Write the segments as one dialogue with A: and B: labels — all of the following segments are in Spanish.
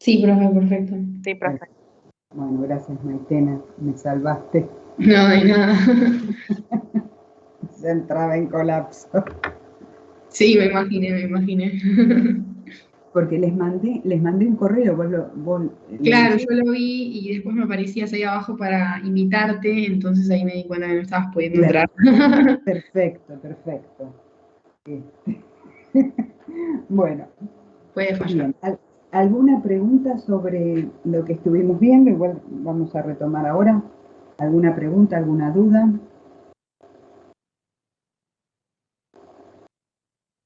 A: Sí, profe, perfecto.
B: Sí, profe.
C: Bueno, gracias Maitena, me salvaste.
A: No, de nada.
C: Se entraba en colapso.
A: Sí, me imaginé.
C: Porque les mandé un correo, vos lo
A: Claro, yo
C: leíste.
A: lo vi y después me aparecías ahí abajo para invitarte, entonces ahí me di cuenta que no estabas pudiendo
C: Claro,
A: entrar.
C: perfecto, perfecto. Este, Bueno,
A: Puede fallar.
C: bien. ¿Alguna pregunta sobre lo que estuvimos viendo? Igual vamos a retomar ahora. ¿Alguna pregunta, alguna duda?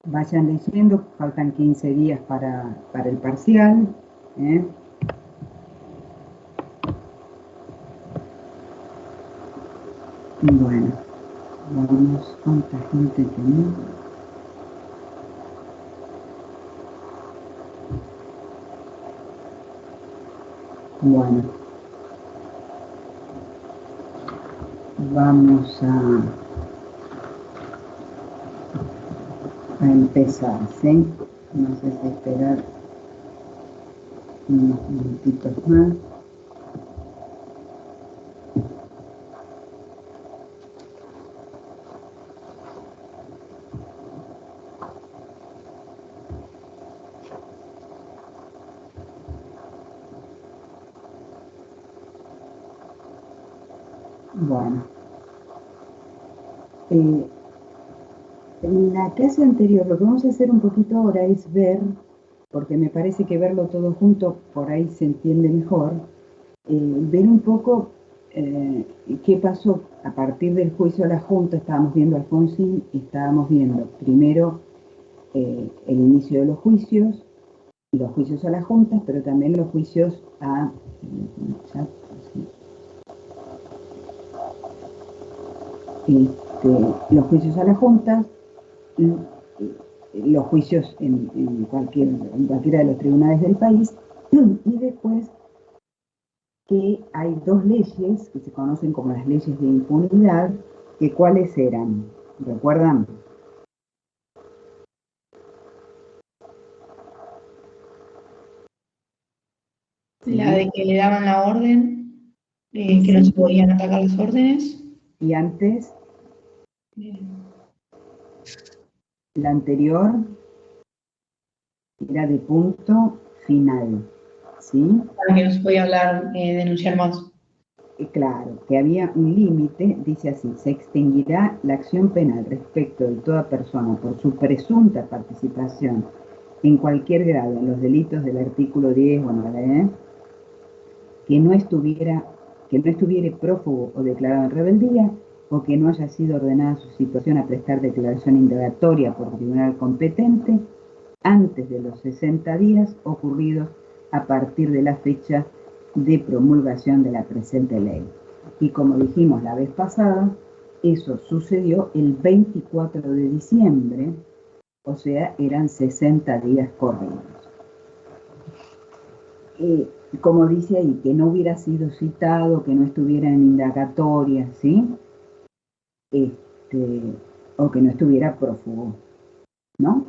C: Vayan leyendo, faltan 15 días para el parcial. ¿eh? Bueno, vamos, ¿cuánta gente tenemos? Bueno, vamos a empezar, ¿sí? No sé si esperar unos minutitos más. Bueno, en la clase anterior lo que vamos a hacer un poquito ahora es ver, porque me parece que verlo todo junto por ahí se entiende mejor, ver un poco qué pasó a partir del juicio a la Junta. Estábamos viendo a Alfonsín, estábamos viendo primero el inicio de los juicios a las juntas, pero también los juicios a... los juicios a las juntas, los juicios en cualquiera de los tribunales del país, y después que hay dos leyes que se conocen como las leyes de impunidad, que cuáles eran, ¿recuerdan?
A: La de
C: ¿Sí?
A: que le daban la orden, que no se
C: Sí.
A: podían atacar las órdenes.
C: Y antes,
A: Eh,
C: la anterior era de punto final, ¿sí?
A: Para que no se podía hablar, denunciar más.
C: Claro, que había un límite, dice así: se extinguirá la acción penal respecto de toda persona por su presunta participación en cualquier grado en los delitos del artículo 10, bueno, que no estuviera, que no estuviere prófugo o declarado en rebeldía, o que no haya sido ordenada su situación a prestar declaración indagatoria por tribunal competente antes de los 60 días ocurridos a partir de la fecha de promulgación de la presente ley. Y como dijimos la vez pasada, eso sucedió el 24 de diciembre, o sea, eran 60 días corridos. Como dice ahí, que no hubiera sido citado, que no estuviera en indagatoria, ¿sí? O que no estuviera prófugo, ¿no?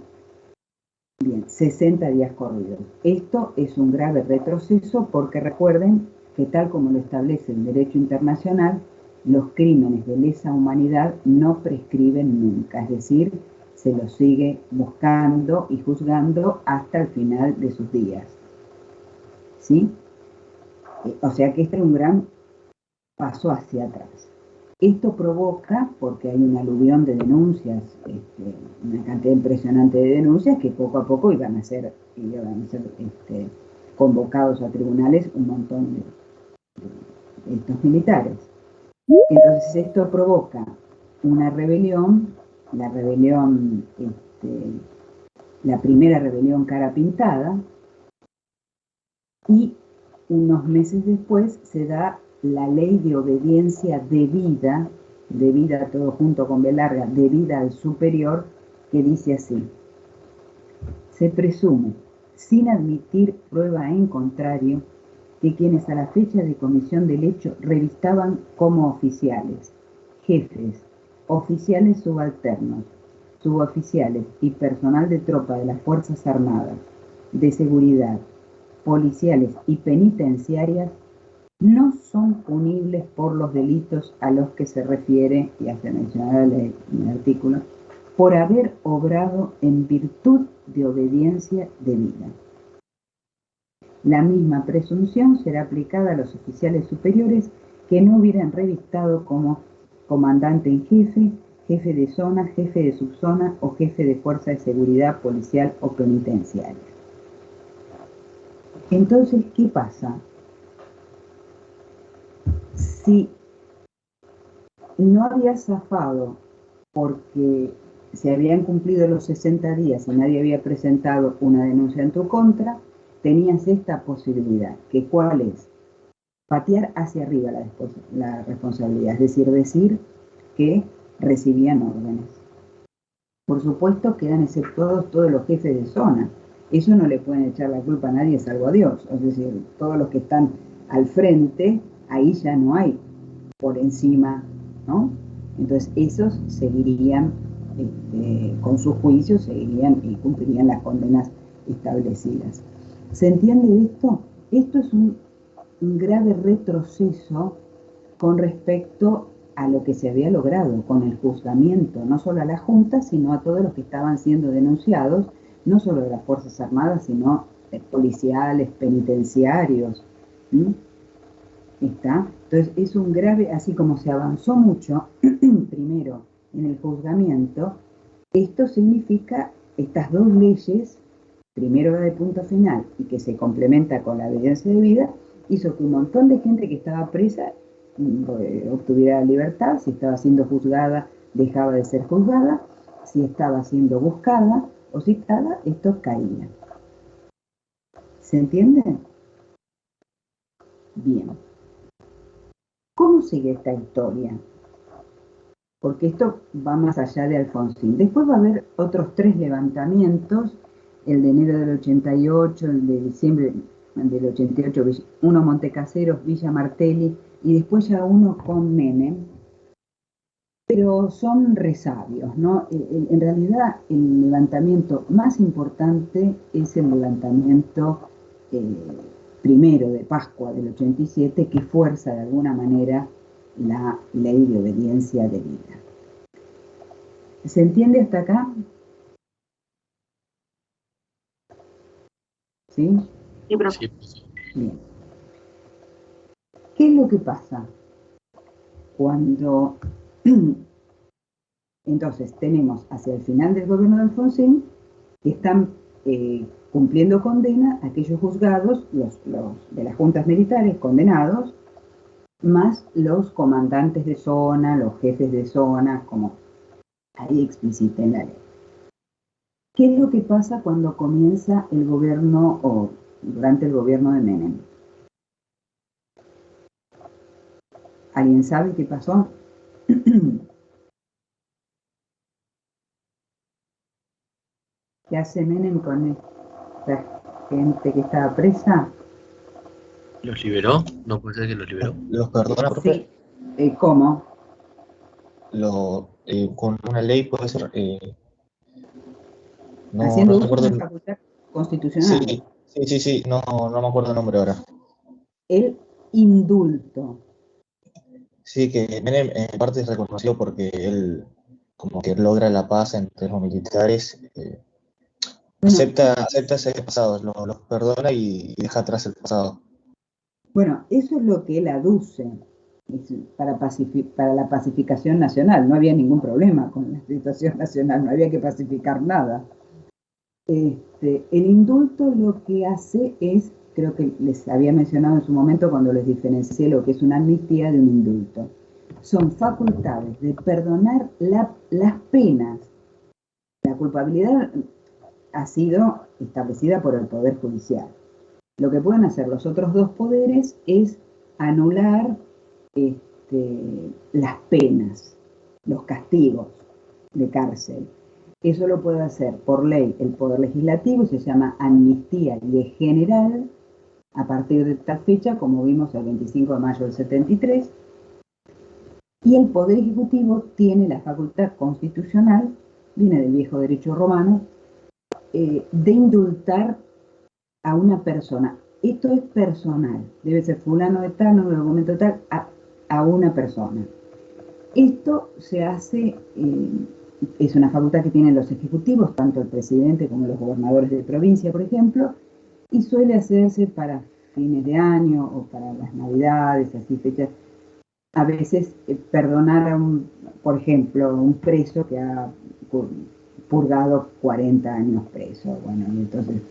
C: Bien, 60 días corridos. Esto es un grave retroceso porque recuerden que, tal como lo establece el derecho internacional, los crímenes de lesa humanidad no prescriben nunca, es decir, se los sigue buscando y juzgando hasta el final de sus días, ¿sí? O sea que este es un gran paso hacia atrás. Esto provoca, porque hay un aluvión de denuncias, una cantidad impresionante de denuncias, que poco a poco iban a ser convocados a tribunales un montón de estos militares. Entonces esto provoca una rebelión, la rebelión, la primera rebelión cara pintada, y unos meses después se da la ley de obediencia debida todo junto con B larga, debida al superior, que dice así: se presume, sin admitir prueba en contrario, que quienes a la fecha de comisión del hecho revistaban como oficiales, jefes, oficiales subalternos, suboficiales y personal de tropa de las Fuerzas Armadas, de seguridad, policiales y penitenciarias no son punibles por los delitos a los que se refiere, y hace mencionar en el artículo, por haber obrado en virtud de obediencia debida. La misma presunción será aplicada a los oficiales superiores que no hubieran revistado como comandante en jefe, jefe de zona, jefe de subzona o jefe de fuerza de seguridad policial o penitenciaria. Entonces, ¿qué pasa? Si no había zafado porque se habían cumplido los 60 días y nadie había presentado una denuncia en tu contra, tenías esta posibilidad, que ¿cuál es? Patear hacia arriba la responsabilidad, es decir que recibían órdenes. Por supuesto quedan exceptuados todos los jefes de zona. Eso no le pueden echar la culpa a nadie salvo a Dios. Es decir, todos los que están al frente, ahí ya no hay por encima, ¿no? Entonces esos seguirían con sus juicios, seguirían y cumplirían las condenas establecidas. ¿Se entiende esto? Esto es un grave retroceso con respecto a lo que se había logrado con el juzgamiento, no solo a la Junta, sino a todos los que estaban siendo denunciados, no solo de las Fuerzas Armadas, sino policiales, penitenciarios. ¿Está? Entonces es un grave, así como se avanzó mucho, primero en el juzgamiento, esto significa estas dos leyes, primero la de punto final y que se complementa con la evidencia de vida, hizo que un montón de gente que estaba presa obtuviera libertad, si estaba siendo juzgada, dejaba de ser juzgada, si estaba siendo buscada o citada, esto caía. ¿Se entiende? Bien. ¿Cómo sigue esta historia? Porque esto va más allá de Alfonsín. Después va a haber otros 3 levantamientos, el de enero del 88, el de diciembre del 88, uno Montecaseros, Villa Martelli, y después ya uno con Menem, pero son resabios, ¿no? En realidad el levantamiento más importante es el levantamiento primero de Pascua del 87, que fuerza de alguna manera la ley de obediencia debida. ¿Se entiende hasta acá? ¿Sí?
B: Sí, profe.
C: Bien. ¿Qué es lo que pasa cuando entonces tenemos hacia el final del gobierno de Alfonsín que están cumpliendo condena aquellos juzgados, los de las juntas militares condenados, más los comandantes de zona, los jefes de zona, como ahí explicita en la ley? ¿Qué es lo que pasa cuando comienza el gobierno o durante el gobierno de Menem? ¿Alguien sabe qué pasó? ¿Qué hace Menem con esta gente que estaba presa?
D: ¿Los liberó? ¿No puede ser que los liberó?
B: ¿Los perdona, profe?
C: Sí. ¿Cómo?
B: Con una ley puede ser... no
C: Haciendo uso de
B: recuerdo
C: una facultad constitucional.
B: Sí, no me acuerdo el nombre ahora.
C: El indulto.
B: Sí, que Menem en parte es reconocido porque él como que logra la paz entre los militares,
C: Bueno,
B: acepta ese pasado, los perdona y deja atrás el pasado.
C: Bueno, eso es lo que él aduce para la pacificación nacional. No había ningún problema con la situación nacional, no había que pacificar nada. El indulto lo que hace es, creo que les había mencionado en su momento cuando les diferencié lo que es una amnistía de un indulto. Son facultades de perdonar las penas. La culpabilidad ha sido establecida por el Poder Judicial. Lo que pueden hacer los otros 2 poderes es anular las penas, los castigos de cárcel. Eso lo puede hacer por ley el Poder Legislativo, se llama amnistía y es general, a partir de tal fecha, como vimos el 25 de mayo del 73, y el Poder Ejecutivo tiene la facultad constitucional, viene del viejo derecho romano, de indultar a una persona esto es personal, debe ser fulano de tal, no documento tal, a una persona. Esto se hace, es una facultad que tienen los ejecutivos, tanto el presidente como los gobernadores de provincia, por ejemplo, y suele hacerse para fines de año o para las navidades, así fechas. A veces perdonar a por ejemplo, un preso que ha purgado 40 años preso, bueno, y entonces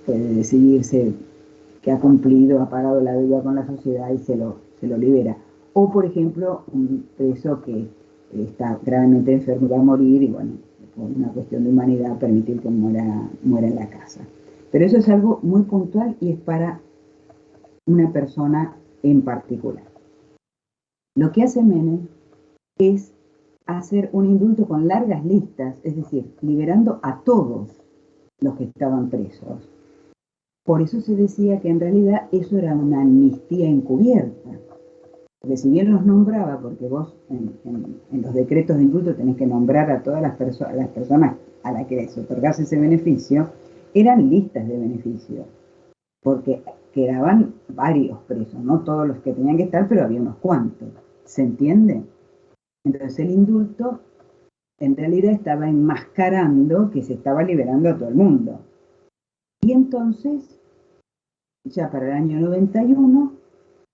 C: puede decidirse que ha cumplido, ha pagado la deuda con la sociedad y se lo libera. O, por ejemplo, un preso que está gravemente enfermo y va a morir y, bueno, por una cuestión de humanidad, permitir que muera en la casa. Pero eso es algo muy puntual y es para una persona en particular. Lo que hace Menem es hacer un indulto con largas listas, es decir, liberando a todos los que estaban presos. Por eso se decía que en realidad eso era una amnistía encubierta. Porque si bien los nombraba, porque vos en los decretos de indulto tenés que nombrar a todas las personas a las que les otorgás ese beneficio, eran listas de beneficios. Porque quedaban varios presos, no todos los que tenían que estar, pero había unos cuantos. ¿Se entiende? Entonces el indulto en realidad estaba enmascarando que se estaba liberando a todo el mundo. Y entonces, ya para el año 91,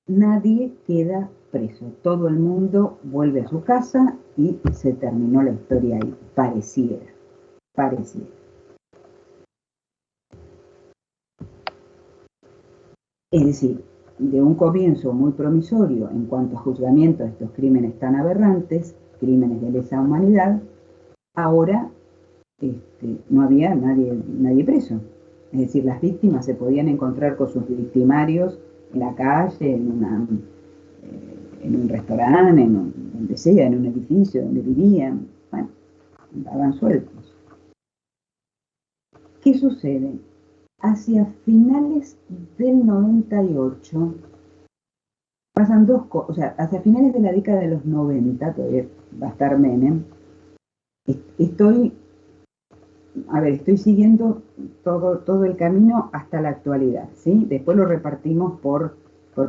C: nadie queda preso. Todo el mundo vuelve a su casa y se terminó la historia ahí. Pareciera. Es decir, de un comienzo muy promisorio en cuanto a juzgamiento de estos crímenes tan aberrantes, crímenes de lesa humanidad, ahora no había nadie preso. Es decir, las víctimas se podían encontrar con sus victimarios en la calle, en un restaurante, donde sea, en un edificio donde vivían. Bueno, andaban sueltos. ¿Qué sucede? Hacia finales del 98 pasan dos cosas, o sea, hacia finales de la década de los 90, todavía va a estar Menem, estoy siguiendo todo el camino hasta la actualidad, ¿sí? Después lo repartimos por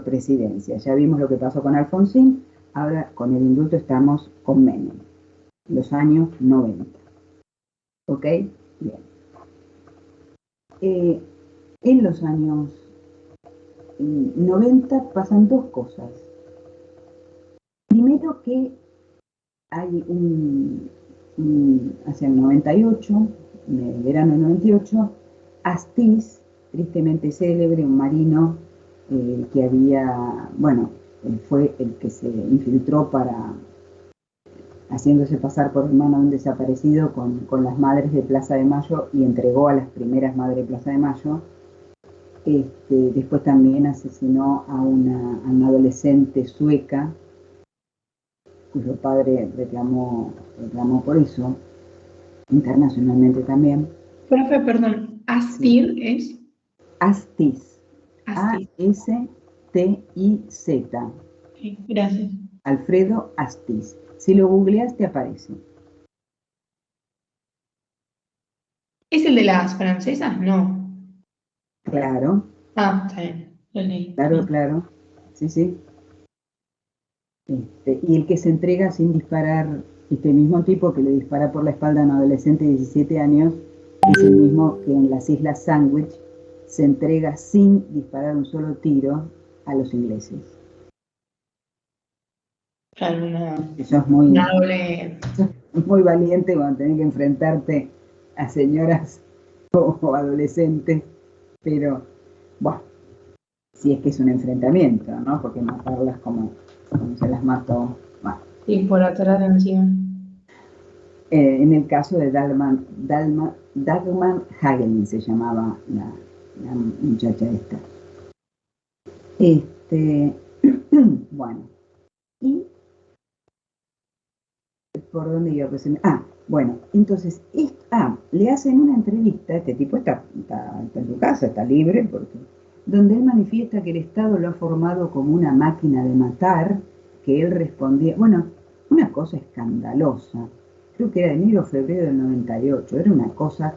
C: presidencia. Ya vimos lo que pasó con Alfonsín, ahora con el indulto estamos con Menem, los años 90. ¿Ok? Bien. En los años 90 pasan dos cosas. Primero que hay hacia el 98, en el verano del 98, Astiz, tristemente célebre, un marino que había, bueno, fue el que se infiltró haciéndose pasar por hermano de un desaparecido con las madres de Plaza de Mayo y entregó a las primeras madres de Plaza de Mayo. Después también asesinó a una adolescente sueca cuyo padre reclamó por eso, internacionalmente también.
A: Profe, perdón, Astir es...
C: Astiz.
A: Astiz.
C: A-S-T-I-Z.
A: Okay, gracias.
C: Alfredo Astiz. Si lo googleas te aparece.
A: ¿Es el de las francesas? No.
C: Claro.
A: Ah, está bien, lo leí.
C: Claro. Sí. Y el que se entrega sin disparar, este mismo tipo que le dispara por la espalda a un adolescente de 17 años, es el mismo que en las Islas Sandwich se entrega sin disparar un solo tiro a los ingleses.
A: Claro,
C: Eso es muy valiente cuando tenés que enfrentarte a señoras o adolescentes, pero bueno, si es que es un enfrentamiento, ¿no? Porque matarlas como se las mató. Bueno.
A: Sí, por atrás de encima.
C: En el caso de Dagmar Hagelin se llamaba la muchacha esta. Bueno, y ¿por dónde iba? Bueno, entonces, le hacen una entrevista, este tipo está en su casa, está libre, donde él manifiesta que el Estado lo ha formado como una máquina de matar, que él respondía, bueno, una cosa escandalosa, creo que era enero o febrero del 98, era una cosa,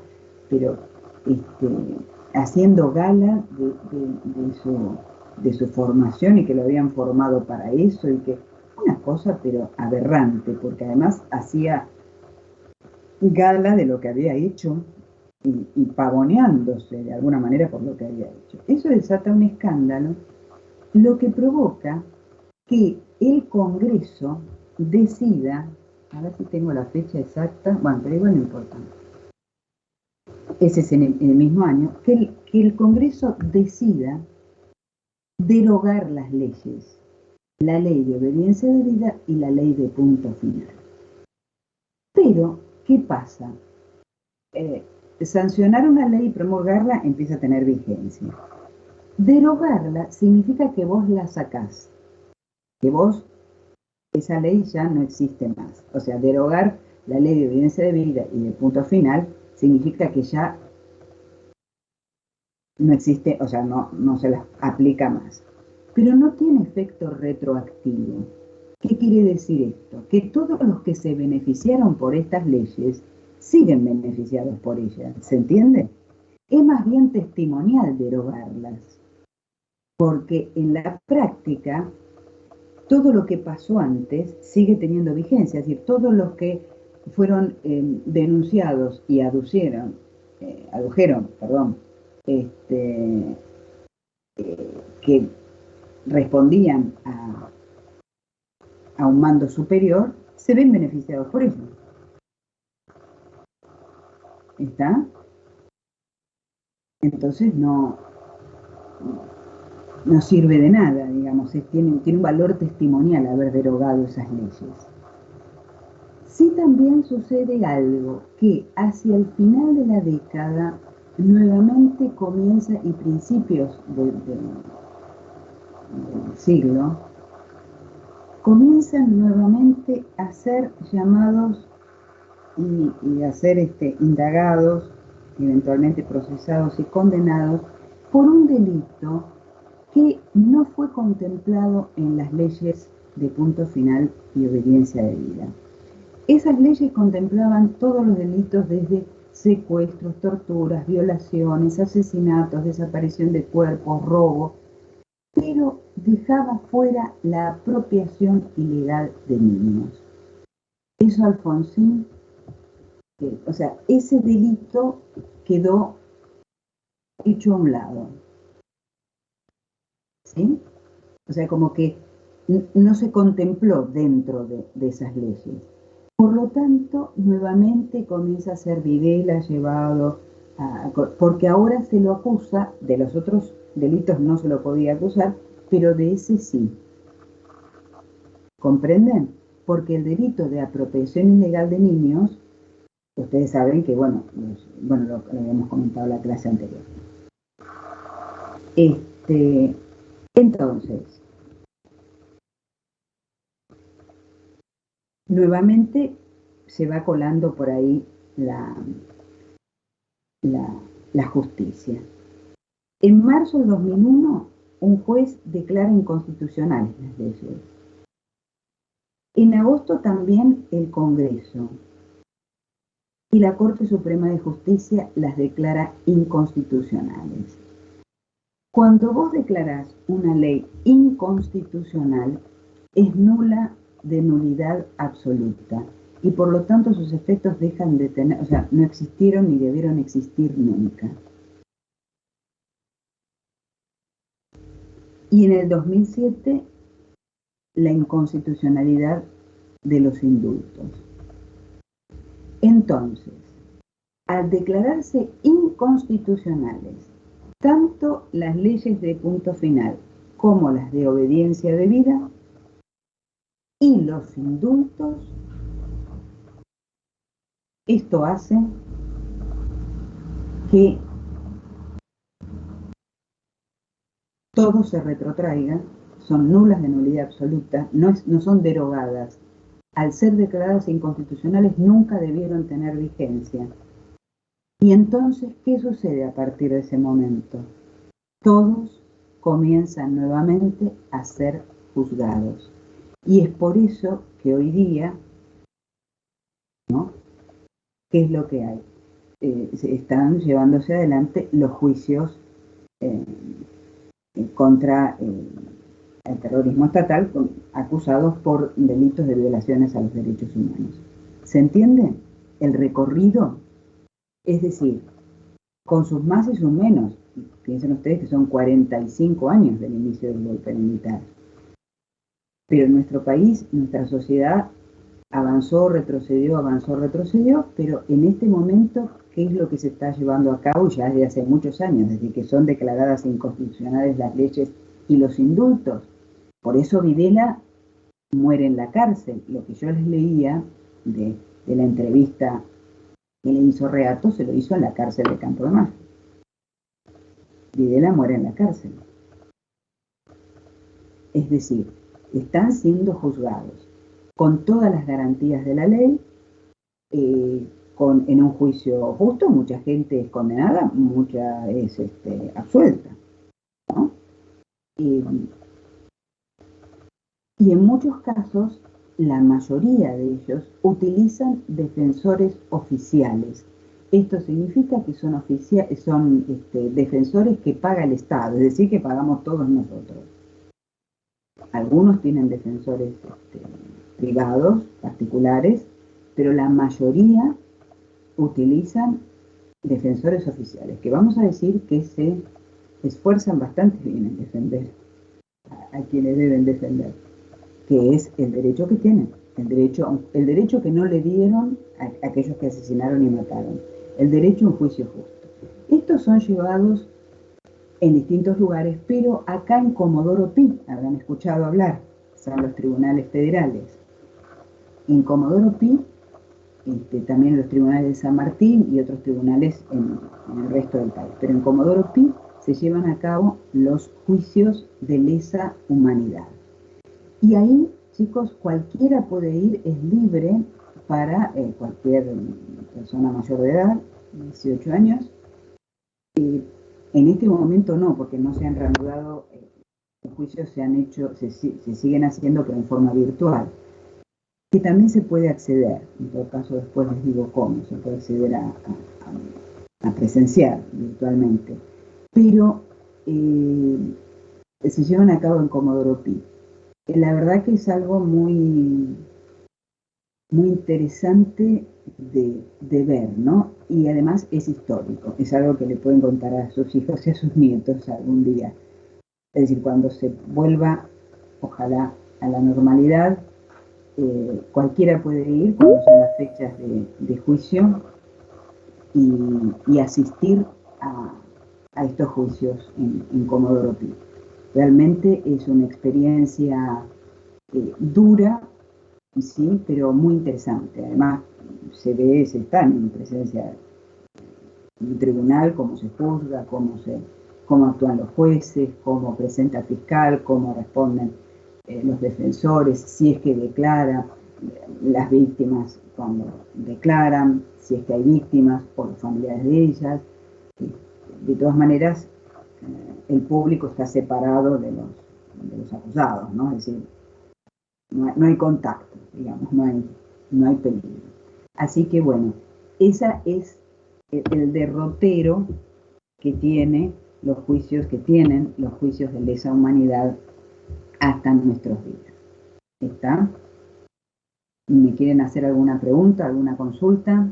C: pero haciendo gala de su formación y que lo habían formado para eso y que una cosa pero aberrante, porque además hacía gala de lo que había hecho y pavoneándose de alguna manera por lo que había hecho. Eso desata un escándalo, lo que provoca que el Congreso decida, a ver si tengo la fecha exacta, bueno, pero igual no importa, ese es en el mismo año, que el Congreso decida derogar las leyes, la ley de obediencia debida y la ley de punto final. Pero, ¿qué pasa? Sancionar una ley y promulgarla empieza a tener vigencia. Derogarla significa que vos la sacás, que vos, esa ley ya no existe más. O sea, derogar la ley de obediencia debida y de punto final significa que ya no existe, o sea, no se las aplica más. Pero no tiene efecto retroactivo. ¿Qué quiere decir esto? Que todos los que se beneficiaron por estas leyes siguen beneficiados por ellas, ¿se entiende? Es más bien testimonial derogarlas, porque en la práctica todo lo que pasó antes sigue teniendo vigencia, es decir, todos los que fueron denunciados y adujeron, que respondían a un mando superior, se ven beneficiados por eso. ¿Está? Entonces no sirve de nada, digamos, tiene un valor testimonial haber derogado esas leyes. Sí también sucede algo, que hacia el final de la década nuevamente comienza, y principios del siglo, comienzan nuevamente a ser llamados y a ser indagados, eventualmente procesados y condenados por un delito que no fue contemplado en las leyes de punto final y obediencia debida. Esas leyes contemplaban todos los delitos desde secuestros, torturas, violaciones, asesinatos, desaparición de cuerpos, robo, pero dejaba fuera la apropiación ilegal de niños. Eso Alfonsín, o sea, ese delito quedó hecho a un lado. ¿Sí? O sea, como que no se contempló dentro de esas leyes. Por lo tanto, nuevamente comienza a ser Videla llevado porque ahora se lo acusa, de los otros delitos no se lo podía acusar, pero de ese sí. ¿Comprenden? Porque el delito de apropiación ilegal de niños, ustedes saben que, bueno, lo habíamos comentado en la clase anterior. Entonces, nuevamente se va colando por ahí la justicia. En marzo del 2001, un juez declara inconstitucionales las leyes. En agosto también el Congreso. Y la Corte Suprema de Justicia las declara inconstitucionales. Cuando vos declarás una ley inconstitucional, es nula de nulidad absoluta y por lo tanto sus efectos dejan de tener, o sea, no existieron ni debieron existir nunca. Y en el 2007, la inconstitucionalidad de los indultos. Entonces, al declararse inconstitucionales tanto las leyes de punto final como las de obediencia debida y los indultos, esto hace que todo se retrotraiga, son nulas de nulidad absoluta, no son derogadas. Al ser declaradas inconstitucionales nunca debieron tener vigencia. Y entonces, ¿qué sucede a partir de ese momento? Todos comienzan nuevamente a ser juzgados. Y es por eso que hoy día, ¿no? ¿Qué es lo que hay? se están llevándose adelante los juicios eh, contra el terrorismo estatal, acusados por delitos de violaciones a los derechos humanos. ¿Se entiende el recorrido? Es decir, con sus más y sus menos. Piensen ustedes que son 45 años del inicio del golpe militar. Pero en nuestro país, nuestra sociedad avanzó, retrocedió, pero en este momento, ¿qué es lo que se está llevando a cabo ya desde hace muchos años, desde que son declaradas inconstitucionales las leyes y los indultos? Por eso Videla muere en la cárcel. Lo que yo les leía de la entrevista que le hizo Reato, se lo hizo en la cárcel de Campo de Marte. Videla muere en la cárcel. Es decir, están siendo juzgados con todas las garantías de la ley, en un juicio justo. Mucha gente es condenada, mucha es absuelta, ¿no? Y en muchos casos, la mayoría de ellos utilizan defensores oficiales. Esto significa que son defensores que paga el Estado, es decir, que pagamos todos nosotros. Algunos tienen defensores privados, particulares, pero la mayoría utilizan defensores oficiales, que vamos a decir que se esfuerzan bastante bien en defender a quienes deben defender, que es el derecho que tienen, el derecho que no le dieron a aquellos que asesinaron y mataron, el derecho a un juicio justo. Estos son llevados en distintos lugares, pero acá en Comodoro Pi, habrán escuchado hablar, son los tribunales federales. En Comodoro Pi, también los tribunales de San Martín y otros tribunales en el resto del país, pero en Comodoro Pi se llevan a cabo los juicios de lesa humanidad. Y ahí, chicos, cualquiera puede ir, es libre para cualquier persona mayor de edad, 18 años. En este momento no, porque no se han reanudado, los juicios se siguen haciendo, pero en forma virtual. Que también se puede acceder, en todo caso después les digo cómo, se puede acceder a presenciar virtualmente. Pero se llevan a cabo en Comodoro Pi. La verdad que es algo muy, muy interesante de ver, ¿no? Y además es histórico, es algo que le pueden contar a sus hijos y a sus nietos algún día. Es decir, cuando se vuelva, ojalá, a la normalidad, cualquiera puede ir cuando son las fechas de juicio y asistir a estos juicios en Comodoro Pi. Realmente es una experiencia dura, sí, pero muy interesante. Además, se están en presencia de un tribunal, cómo se juzga, cómo actúan los jueces, cómo presenta el fiscal, cómo responden los defensores, si es que declara, las víctimas cuando declaran, si es que hay víctimas o los familiares de ellas. De todas maneras, el público está separado de los acusados, ¿no? Es decir, no hay contacto, digamos, no hay peligro. Así que bueno, esa es el derrotero que tienen los juicios de lesa humanidad hasta nuestros días. ¿Está? ¿Me quieren hacer alguna pregunta, alguna consulta?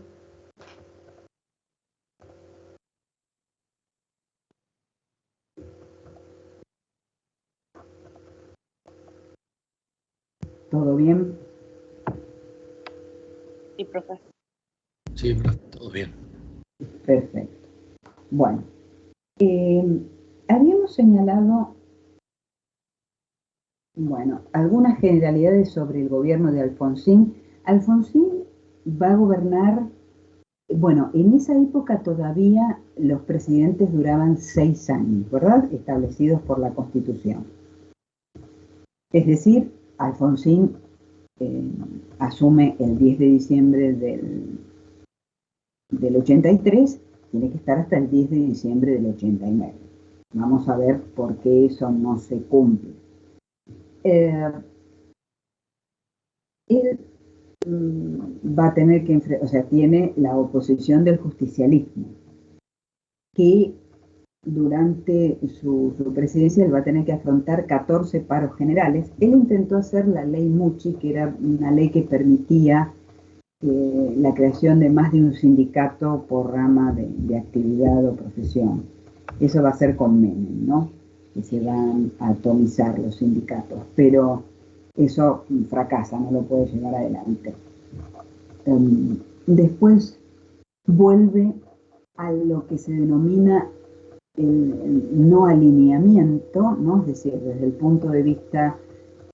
C: ¿Todo bien?
E: Sí, profe.
D: Sí, profe, todo bien.
C: Perfecto. Bueno, habíamos señalado, algunas generalidades sobre el gobierno de Alfonsín. Alfonsín va a gobernar, en esa época todavía los presidentes duraban 6 años, ¿verdad? Establecidos por la Constitución. Es decir, Alfonsín asume el 10 de diciembre del 83, tiene que estar hasta el 10 de diciembre del 89. Vamos a ver por qué eso no se cumple. Él va a tener que o sea, tiene la oposición del justicialismo, que durante su presidencia él va a tener que afrontar 14 paros generales. Él intentó hacer la ley Mucci, que era una ley que permitía la creación de más de un sindicato por rama de actividad o profesión. Eso va a ser con Menem, ¿no? Que se van a atomizar los sindicatos, pero eso fracasa, no lo puede llevar adelante. Después vuelve a lo que se denomina el no alineamiento, ¿no? Es decir, desde el punto de vista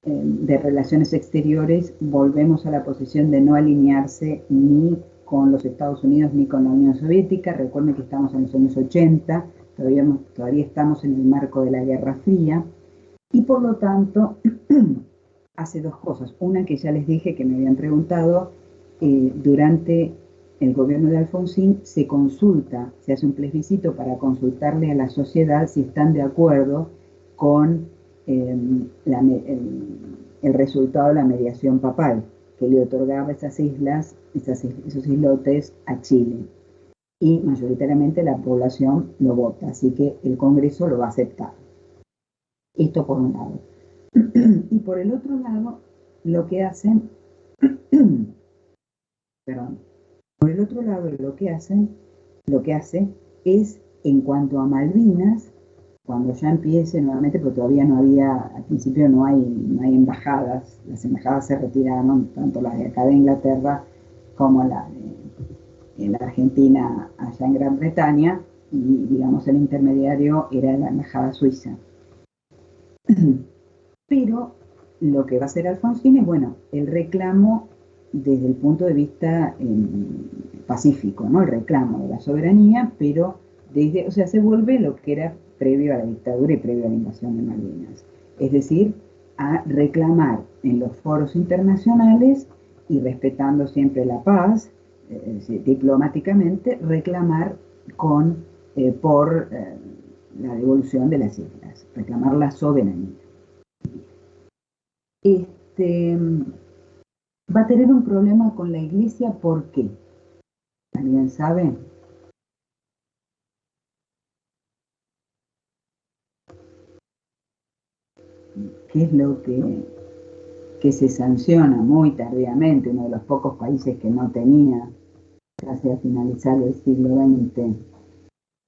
C: de relaciones exteriores, volvemos a la posición de no alinearse ni con los Estados Unidos ni con la Unión Soviética. Recuerden que estamos en los años 80, todavía estamos en el marco de la Guerra Fría, y por lo tanto hace dos cosas. Una que ya les dije que me habían preguntado, durante el gobierno de Alfonsín se consulta, se hace un plebiscito para consultarle a la sociedad si están de acuerdo con el resultado de la mediación papal, que le otorgaba esas islas, esos islotes a Chile. Y mayoritariamente la población lo vota, así que el Congreso lo va a aceptar. Esto por un lado. Y por el otro lado, lo que hacen, perdón, por el otro lado lo que hace es, en cuanto a Malvinas, cuando ya empiece nuevamente, porque todavía no había, al principio no hay embajadas, las embajadas se retiraron, tanto las de acá de Inglaterra como la de la Argentina allá en Gran Bretaña, y digamos el intermediario era la embajada suiza. Pero lo que va a hacer Alfonsín es, bueno, el reclamo desde el punto de vista pacífico, ¿no? El reclamo de la soberanía, pero desde, o sea, se vuelve lo que era previo a la dictadura y previo a la invasión de Malvinas. Es decir, a reclamar en los foros internacionales y respetando siempre la paz, diplomáticamente, reclamar por la devolución de las islas, reclamar la soberanía. Va a tener un problema con la iglesia, ¿por qué? ¿Alguien sabe? ¿Qué es lo que se sanciona muy tardíamente? Uno de los pocos países que no tenía, casi a finalizar el siglo XX.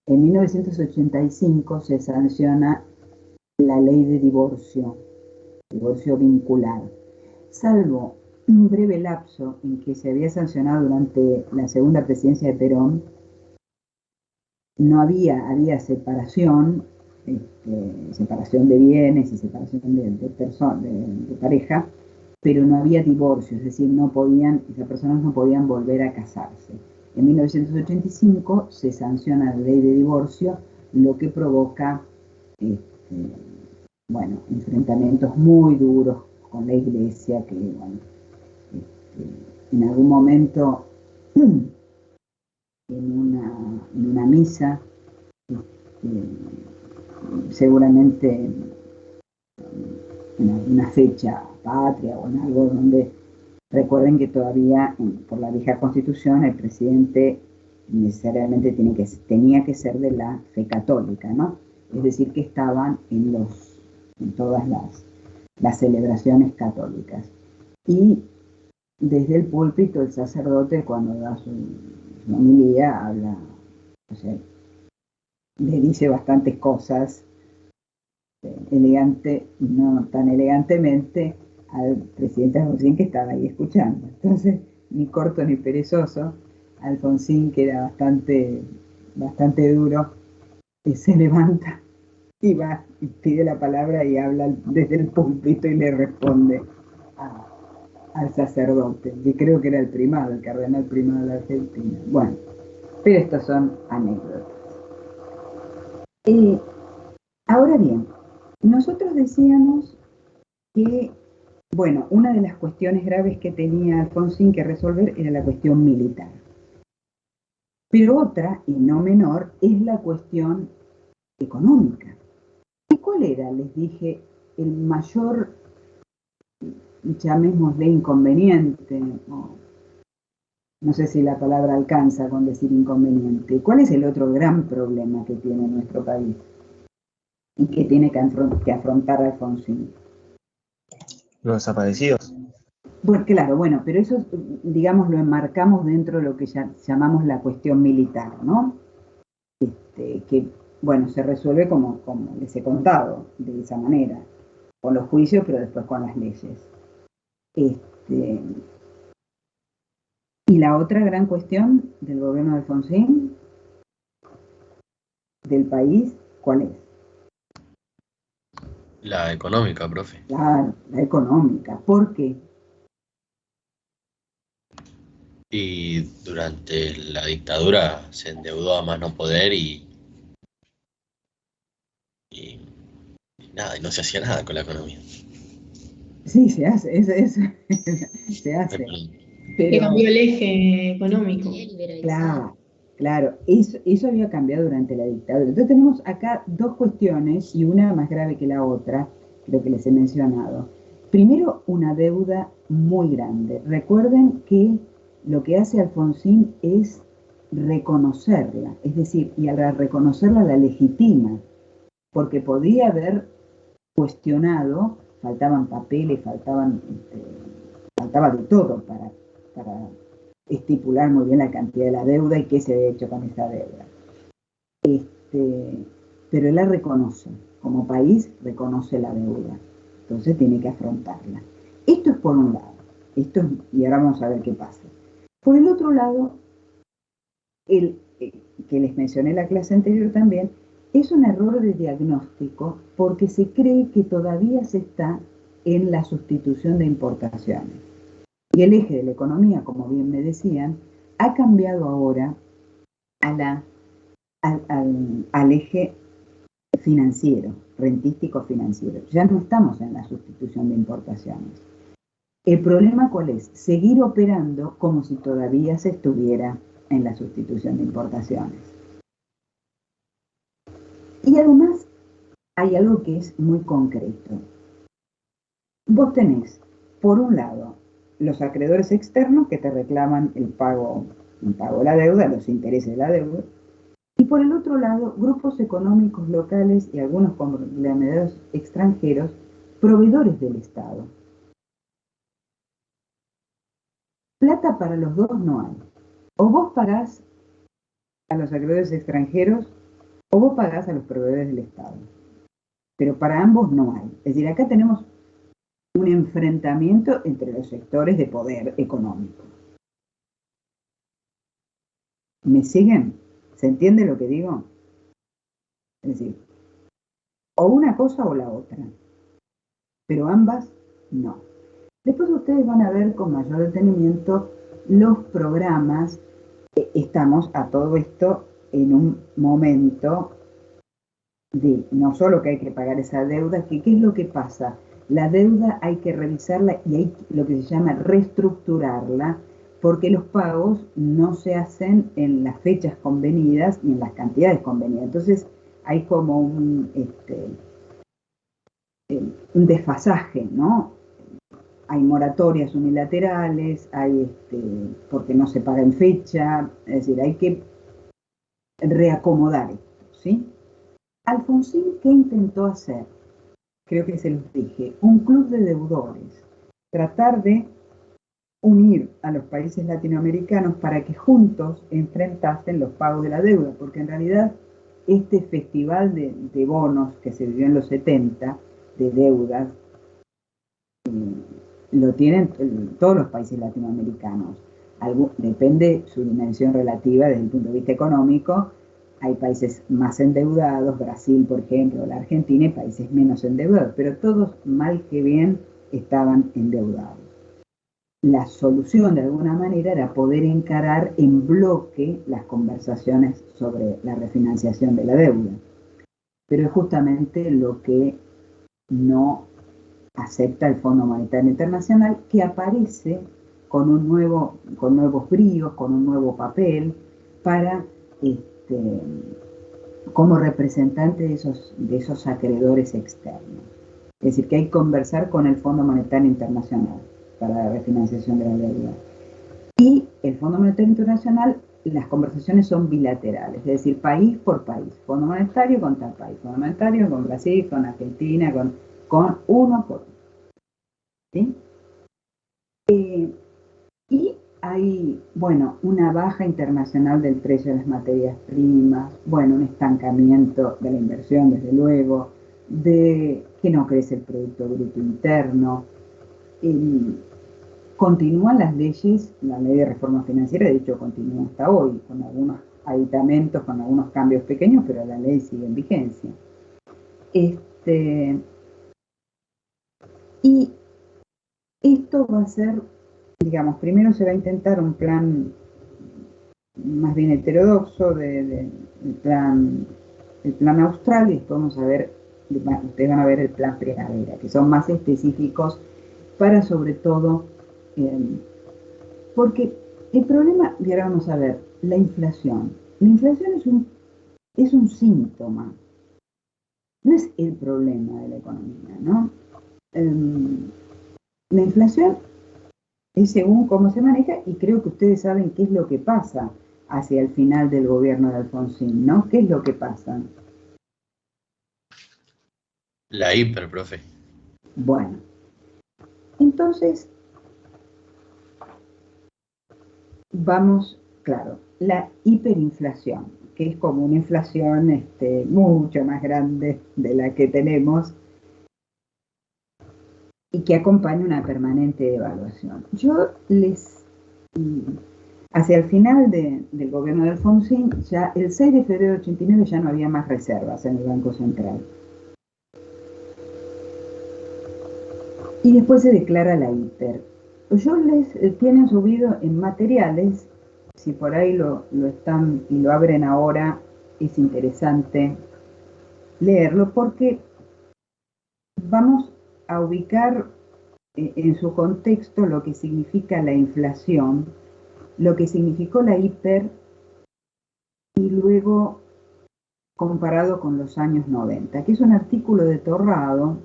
C: En 1985 se sanciona la ley de divorcio vincular, salvo un breve lapso en que se había sancionado durante la segunda presidencia de Perón. No había separación, separación de bienes y separación de pareja, pero no había divorcio, es decir, esas personas no podían volver a casarse. En 1985 se sanciona la ley de divorcio, lo que provoca enfrentamientos muy duros con la iglesia, que en algún momento en una misa, seguramente en alguna fecha patria o en algo donde recuerden que todavía por la vieja constitución el presidente necesariamente tenía que ser de la fe católica, ¿no? Es decir, que estaban en todas las celebraciones católicas. Y desde el púlpito el sacerdote, cuando da su homilía, habla, o sea, le dice bastantes cosas elegante y no tan elegantemente al presidente Alfonsín, que estaba ahí escuchando. Entonces, ni corto ni perezoso, Alfonsín, que era bastante duro, se levanta y va y pide la palabra y habla desde el púlpito y le responde al sacerdote, que creo que era el primado, el cardenal primado de la Argentina. Bueno, pero estas son anécdotas. Ahora bien, nosotros decíamos que, bueno, una de las cuestiones graves que tenía Alfonsín que resolver era la cuestión militar. Pero otra, y no menor, es la cuestión económica. ¿Y cuál era, les dije, el mayor llamémosle inconveniente, no sé si la palabra alcanza con decir inconveniente. ¿Cuál es el otro gran problema que tiene nuestro país y que tiene que afrontar Alfonsín?
B: Los desaparecidos.
C: Bueno, claro, bueno, pero eso, digamos, lo enmarcamos dentro de lo que llamamos la cuestión militar, ¿no? Que, bueno, se resuelve como les he contado, de esa manera, con los juicios, pero después con las leyes. Y la otra gran cuestión del gobierno de Alfonsín, del país, ¿cuál es?
D: La económica, profe.
C: La económica. ¿Por qué?
D: Y durante la dictadura se endeudó a más no poder y nada, y no se hacía nada con la economía.
C: Sí, se hace, se hace.
A: Que cambió el eje económico.
C: Claro, eso había cambiado durante la dictadura. Entonces tenemos acá dos cuestiones y una más grave que la otra, creo que les he mencionado. Primero, una deuda muy grande. Recuerden que lo que hace Alfonsín es reconocerla, es decir, y al reconocerla la legitima, porque podía haber cuestionado, faltaban papeles, faltaba de todo para estipular muy bien la cantidad de la deuda y qué se había hecho con esa deuda. Pero él la reconoce, como país reconoce la deuda, entonces tiene que afrontarla. Esto es por un lado, y ahora vamos a ver qué pasa. Por el otro lado, que les mencioné en la clase anterior también, es un error de diagnóstico porque se cree que todavía se está en la sustitución de importaciones. Y el eje de la economía, como bien me decían, ha cambiado ahora al eje financiero, rentístico financiero. Ya no estamos en la sustitución de importaciones. ¿El problema cuál es? Seguir operando como si todavía se estuviera en la sustitución de importaciones. Y además hay algo que es muy concreto. Vos tenés, por un lado, los acreedores externos que te reclaman el pago de la deuda, los intereses de la deuda, y por el otro lado, grupos económicos locales y algunos conglomerados extranjeros, proveedores del Estado. Plata para los dos no hay. O vos pagás a los acreedores extranjeros o vos pagás a los proveedores del Estado. Pero para ambos no hay. Es decir, acá tenemos un enfrentamiento entre los sectores de poder económico. ¿Me siguen? ¿Se entiende lo que digo? Es decir, o una cosa o la otra, pero ambas no. Después ustedes van a ver con mayor detenimiento los programas. Estamos a todo esto en un momento de no solo que hay que pagar esa deuda, que ¿qué es lo que pasa? La deuda hay que revisarla y hay lo que se llama reestructurarla, porque los pagos no se hacen en las fechas convenidas ni en las cantidades convenidas. Entonces hay como un desfasaje, ¿no? Hay moratorias unilaterales, hay porque no se paga en fecha, es decir, hay que reacomodar esto, ¿sí? Alfonsín, ¿qué intentó hacer? Creo que se los dije, un club de deudores, tratar de unir a los países latinoamericanos para que juntos enfrentasen los pagos de la deuda, porque en realidad este festival de bonos que se vivió en los 70, de deudas, lo tienen todos los países latinoamericanos. Depende su dimensión relativa desde el punto de vista económico. Hay países más endeudados, Brasil, por ejemplo, la Argentina, y países menos endeudados, pero todos, mal que bien, estaban endeudados. La solución, de alguna manera, era poder encarar en bloque las conversaciones sobre la refinanciación de la deuda. Pero es justamente lo que no acepta el Fondo Monetario Internacional, que aparece con nuevos bríos, con un nuevo papel, para como representante de esos acreedores externos. Es decir, que hay que conversar con el Fondo Monetario Internacional para la refinanciación de la deuda. Y el Fondo Monetario Internacional, las conversaciones son bilaterales, es decir, país por país. Fondo Monetario con tal país, Fondo Monetario con Brasil, con Argentina, con uno por uno. ¿Sí? Y hay, bueno, una baja internacional del precio de las materias primas, bueno, un estancamiento de la inversión, desde luego, de que no crece el Producto Bruto Interno. Continúan las leyes, la ley de reforma financiera, de hecho, continúa hasta hoy, con algunos aditamentos, con algunos cambios pequeños, pero la ley sigue en vigencia. Y esto va a ser, digamos, primero se va a intentar un plan más bien heterodoxo el plan austral, y después vamos a ver, ustedes van a ver el plan primavera, que son más específicos para sobre todo, porque el problema, y ahora vamos a ver, la inflación. La inflación es un síntoma, no es el problema de la economía, ¿no? La inflación es según cómo se maneja, y creo que ustedes saben qué es lo que pasa hacia el final del gobierno de Alfonsín, ¿no? ¿Qué es lo que pasa?
D: La hiper, profe.
C: Bueno, entonces vamos, claro, la hiperinflación, que es como una inflación mucho más grande de la que tenemos y que acompaña una permanente devaluación. Yo hacia el final del gobierno de Alfonsín, ya el 6 de febrero de 89 ya no había más reservas en el Banco Central. Y después se declara la hiper. Yo tienen subido en materiales, si por ahí lo están y lo abren ahora, es interesante leerlo, porque vamos a ubicar en su contexto lo que significa la inflación, lo que significó la hiper, y luego comparado con los años 90, que es un artículo de Torrado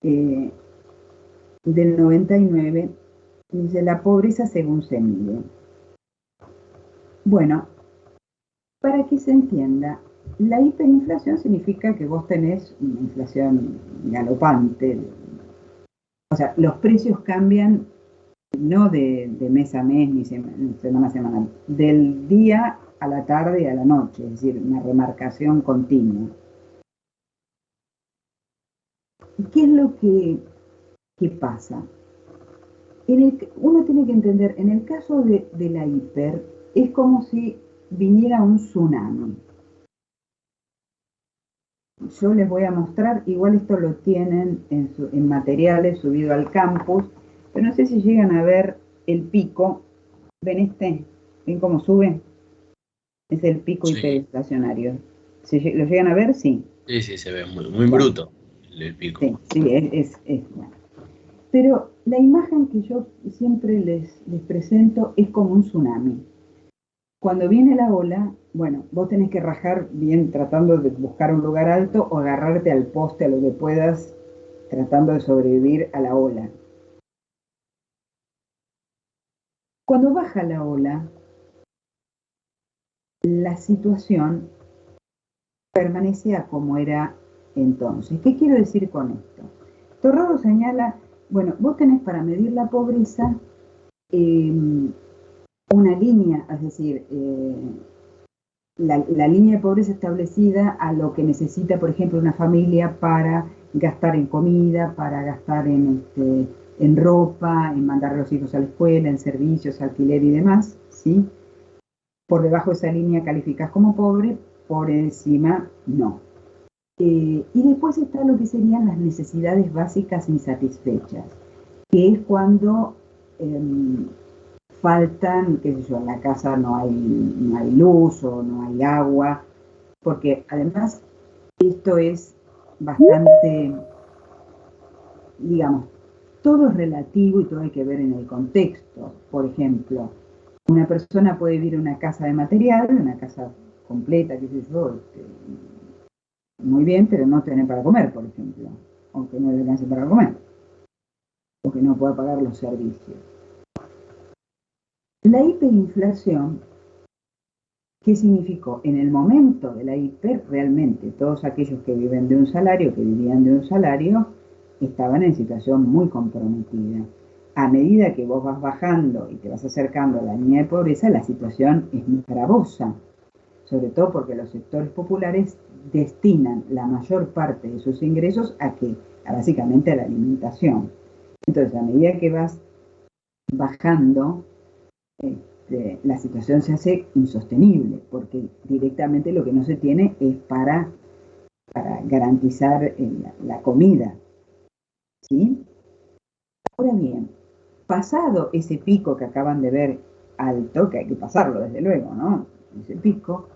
C: del 99, dice la pobreza según se mide. Bueno, para que se entienda, la hiperinflación significa que vos tenés una inflación galopante, o sea, los precios cambian no de mes a mes ni semana a semana, del día a la tarde y a la noche, es decir, una remarcación continua. ¿Qué es lo que pasa? Uno tiene que entender, en el caso de la hiper, es como si viniera un tsunami. Yo les voy a mostrar, igual esto lo tienen en materiales subido al campus, pero no sé si llegan a ver el pico. ¿Ven ¿Ven cómo sube? Es el pico hiperinflacionario. ¿Lo llegan a ver? Sí.
D: Sí, se ve muy bruto el pico.
C: Sí, es bueno. Pero la imagen que yo siempre les presento es como un tsunami. Cuando viene la ola, bueno, vos tenés que rajar bien tratando de buscar un lugar alto o agarrarte al poste a lo que puedas, tratando de sobrevivir a la ola. Cuando baja la ola, la situación permanece a como era entonces. ¿Qué quiero decir con esto? Torrado señala, bueno, vos tenés para medir la pobreza una línea, es decir, la línea de pobreza establecida a lo que necesita, por ejemplo, una familia para gastar en comida, para gastar en ropa, en mandar a los hijos a la escuela, en servicios, alquiler y demás, ¿sí? Por debajo de esa línea calificás como pobre, por encima no. Y después está lo que serían las necesidades básicas insatisfechas, que es cuando faltan, qué sé yo, en la casa no hay luz o no hay agua, porque además esto es bastante, digamos, todo es relativo y todo hay que ver en el contexto. Por ejemplo, una persona puede vivir en una casa de material, una casa completa, qué sé yo, muy bien, pero no tener para comer, por ejemplo. o que no le alcance para comer, o que no pueda pagar los servicios. La hiperinflación, ¿qué significó? En el momento de la hiper, realmente todos aquellos que viven de un salario, que vivían de un salario, estaban en situación muy comprometida. A medida que vos vas bajando y te vas acercando a la línea de pobreza, la situación es muy gravosa, sobre todo porque los sectores populares destinan la mayor parte de sus ingresos a básicamente a la alimentación. Entonces, a medida que vas bajando, la situación se hace insostenible, porque directamente lo que no se tiene es para garantizar la comida, ¿sí? Ahora bien, pasado ese pico que acaban de ver alto, que hay que pasarlo desde luego, ¿no? Ese pico,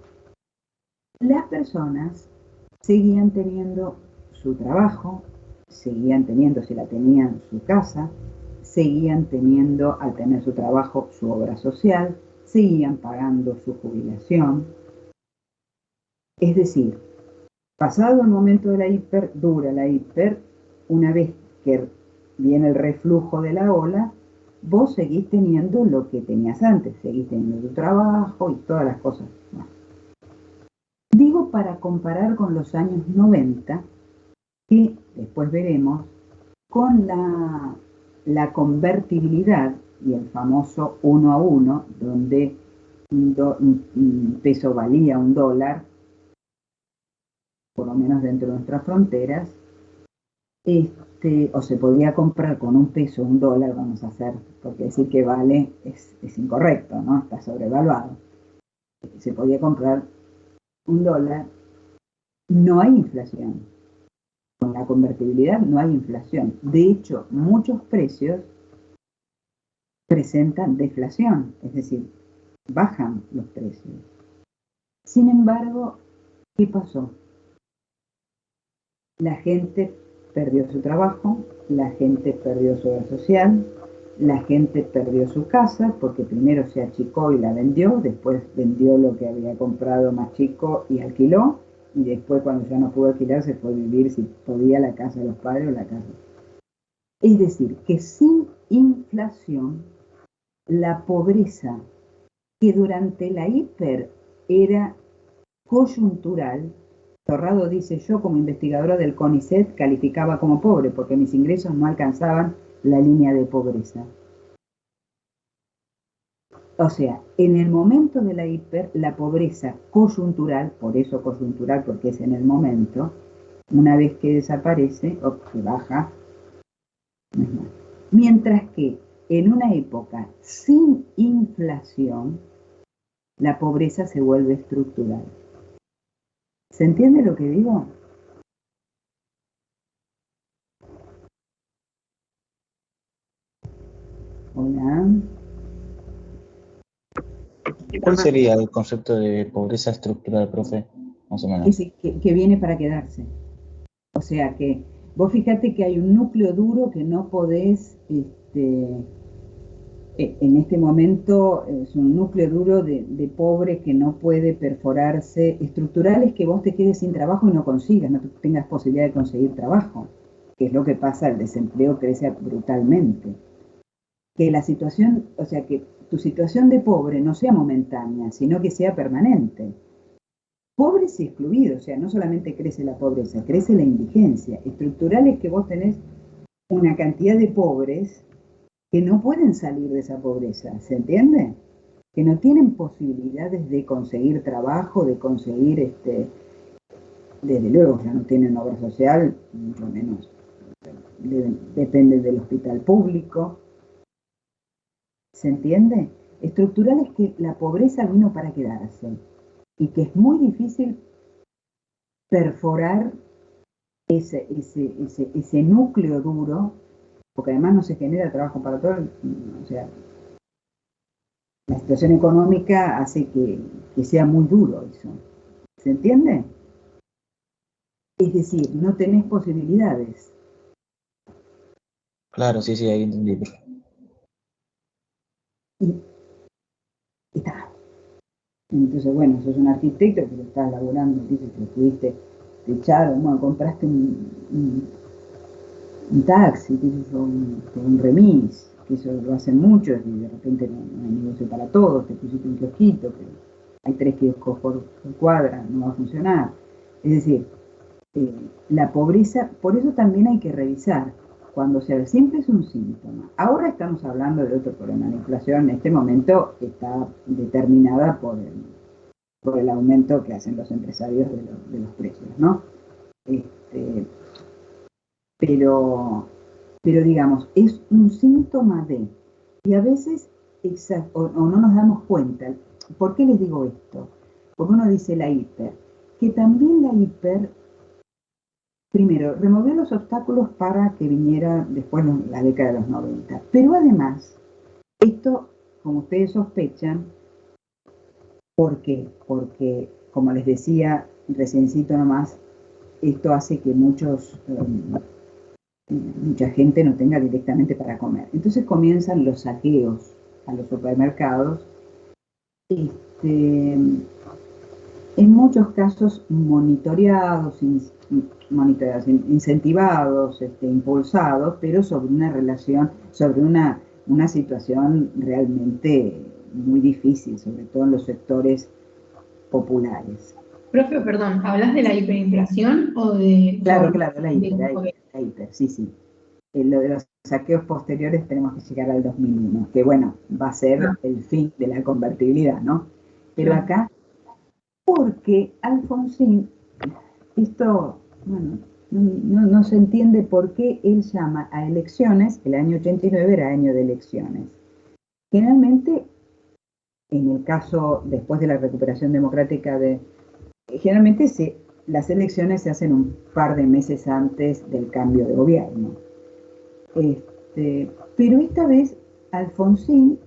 C: las personas seguían teniendo su trabajo, seguían teniendo, si la tenían, su casa, seguían teniendo, al tener su trabajo, su obra social, seguían pagando su jubilación. Es decir, pasado el momento de la hiper, dura la hiper, una vez que viene el reflujo de la ola, vos seguís teniendo lo que tenías antes, seguís teniendo tu trabajo y todas las cosas. Bueno, digo para comparar con los años 90, que después veremos, con la convertibilidad y el famoso 1 a 1, donde un peso valía un dólar, por lo menos dentro de nuestras fronteras, o se podía comprar con un peso un dólar, vamos a hacer, porque decir que vale es incorrecto, ¿no? Está sobrevaluado. Se podía comprar un dólar, no hay inflación. Con la convertibilidad no hay inflación. De hecho, muchos precios presentan deflación, es decir, bajan los precios. Sin embargo, ¿qué pasó? La gente perdió su trabajo, la gente perdió su obra social, la gente perdió su casa porque primero se achicó y la vendió, después vendió lo que había comprado más chico y alquiló, y después cuando ya no pudo alquilar se fue a vivir, si podía, la casa de los padres o la casa. Es decir, que sin inflación, la pobreza, que durante la hiper era coyuntural, Torrado dice, yo como investigadora del CONICET calificaba como pobre porque mis ingresos no alcanzaban la línea de pobreza. O sea, en el momento de la hiper, la pobreza coyuntural, por eso coyuntural porque es en el momento, una vez que desaparece o que baja, no es más. Mientras que en una época sin inflación, la pobreza se vuelve estructural. ¿Se entiende lo que digo? Hola.
B: ¿Cuál sería el concepto de pobreza estructural, profe? Más o menos.
C: Que viene para quedarse. O sea que vos fíjate que hay un núcleo duro que no podés, en este momento es un núcleo duro de pobre que no puede perforarse. Estructural es que vos te quedes sin trabajo y no consigas, no tengas posibilidad de conseguir trabajo, que es lo que pasa, el desempleo crece brutalmente. Que la situación, o sea, que tu situación de pobre no sea momentánea, sino que sea permanente. Pobres y excluidos, o sea, no solamente crece la pobreza, crece la indigencia. Estructural es que vos tenés una cantidad de pobres que no pueden salir de esa pobreza, ¿se entiende? Que no tienen posibilidades de conseguir trabajo, de conseguir, desde luego ya no tienen obra social, mucho menos, depende del hospital público, ¿se entiende? Estructural es que la pobreza vino para quedarse y que es muy difícil perforar ese núcleo duro, porque además no se genera trabajo para todos, o sea, la situación económica hace que sea muy duro eso. ¿Se entiende? Es decir, no tenés posibilidades.
B: Claro, sí, ahí entendí.
C: Y está. Entonces, bueno, sos un arquitecto que lo estás laburando, dices que estuviste, te echaron, bueno, compraste un taxi, qué sé yo, un remis, que eso lo hacen muchos y de repente no hay negocio para todos, te pusiste un kiosquito, pero hay 3 kioscos por cuadra, no va a funcionar. Es decir, la pobreza, por eso también hay que revisar cuando se ve, siempre es un síntoma. Ahora estamos hablando de otro problema, la inflación en este momento está determinada por el aumento que hacen los empresarios de los precios, ¿no? Este, pero digamos, es un síntoma de, y a veces o no nos damos cuenta. ¿Por qué les digo esto? Porque uno dice la hiper, que también la hiper, primero, removió los obstáculos para que viniera después la década de los 90, pero además, esto, como ustedes sospechan, ¿por qué? Porque, como les decía reciencito nomás, esto hace que mucha gente no tenga directamente para comer. Entonces comienzan los saqueos a los supermercados, en muchos casos monitoreados, incentivados, impulsados, pero sobre una relación, sobre una situación realmente muy difícil, sobre todo en los sectores populares.
A: Profe, perdón, ¿hablas de la hiperinflación o de...?
C: Claro, la hiper, sí. Lo de los saqueos posteriores tenemos que llegar al 2001, que bueno, va a ser el fin de la convertibilidad, ¿no? Pero acá, porque Alfonsín, esto, bueno, no se entiende por qué él llama a elecciones, el año 89 era año de elecciones. Generalmente, en el caso, después de la recuperación democrática generalmente las elecciones se hacen un par de meses antes del cambio de gobierno. Pero esta vez Alfonsín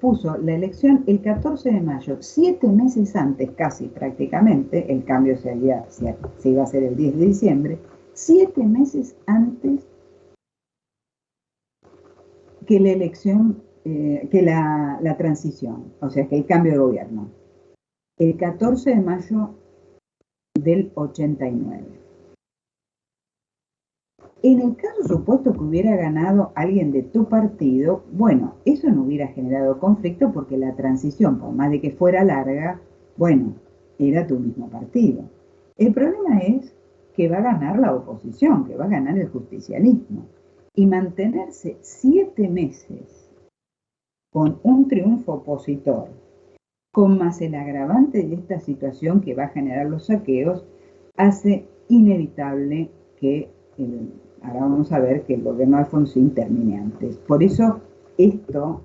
C: puso la elección el 14 de mayo, 7 meses antes, casi prácticamente, el cambio se iba a hacer el 10 de diciembre, 7 meses antes que la elección, que la transición, o sea, que el cambio de gobierno. El 14 de mayo del 89. En el caso supuesto que hubiera ganado alguien de tu partido, bueno, eso no hubiera generado conflicto porque la transición, por más de que fuera larga, bueno, era tu mismo partido. El problema es que va a ganar la oposición, que va a ganar el justicialismo. Y mantenerse 7 meses con un triunfo opositor, con más el agravante de esta situación que va a generar los saqueos, hace inevitable que ahora vamos a ver que el gobierno de Alfonsín termine antes. Por eso esto,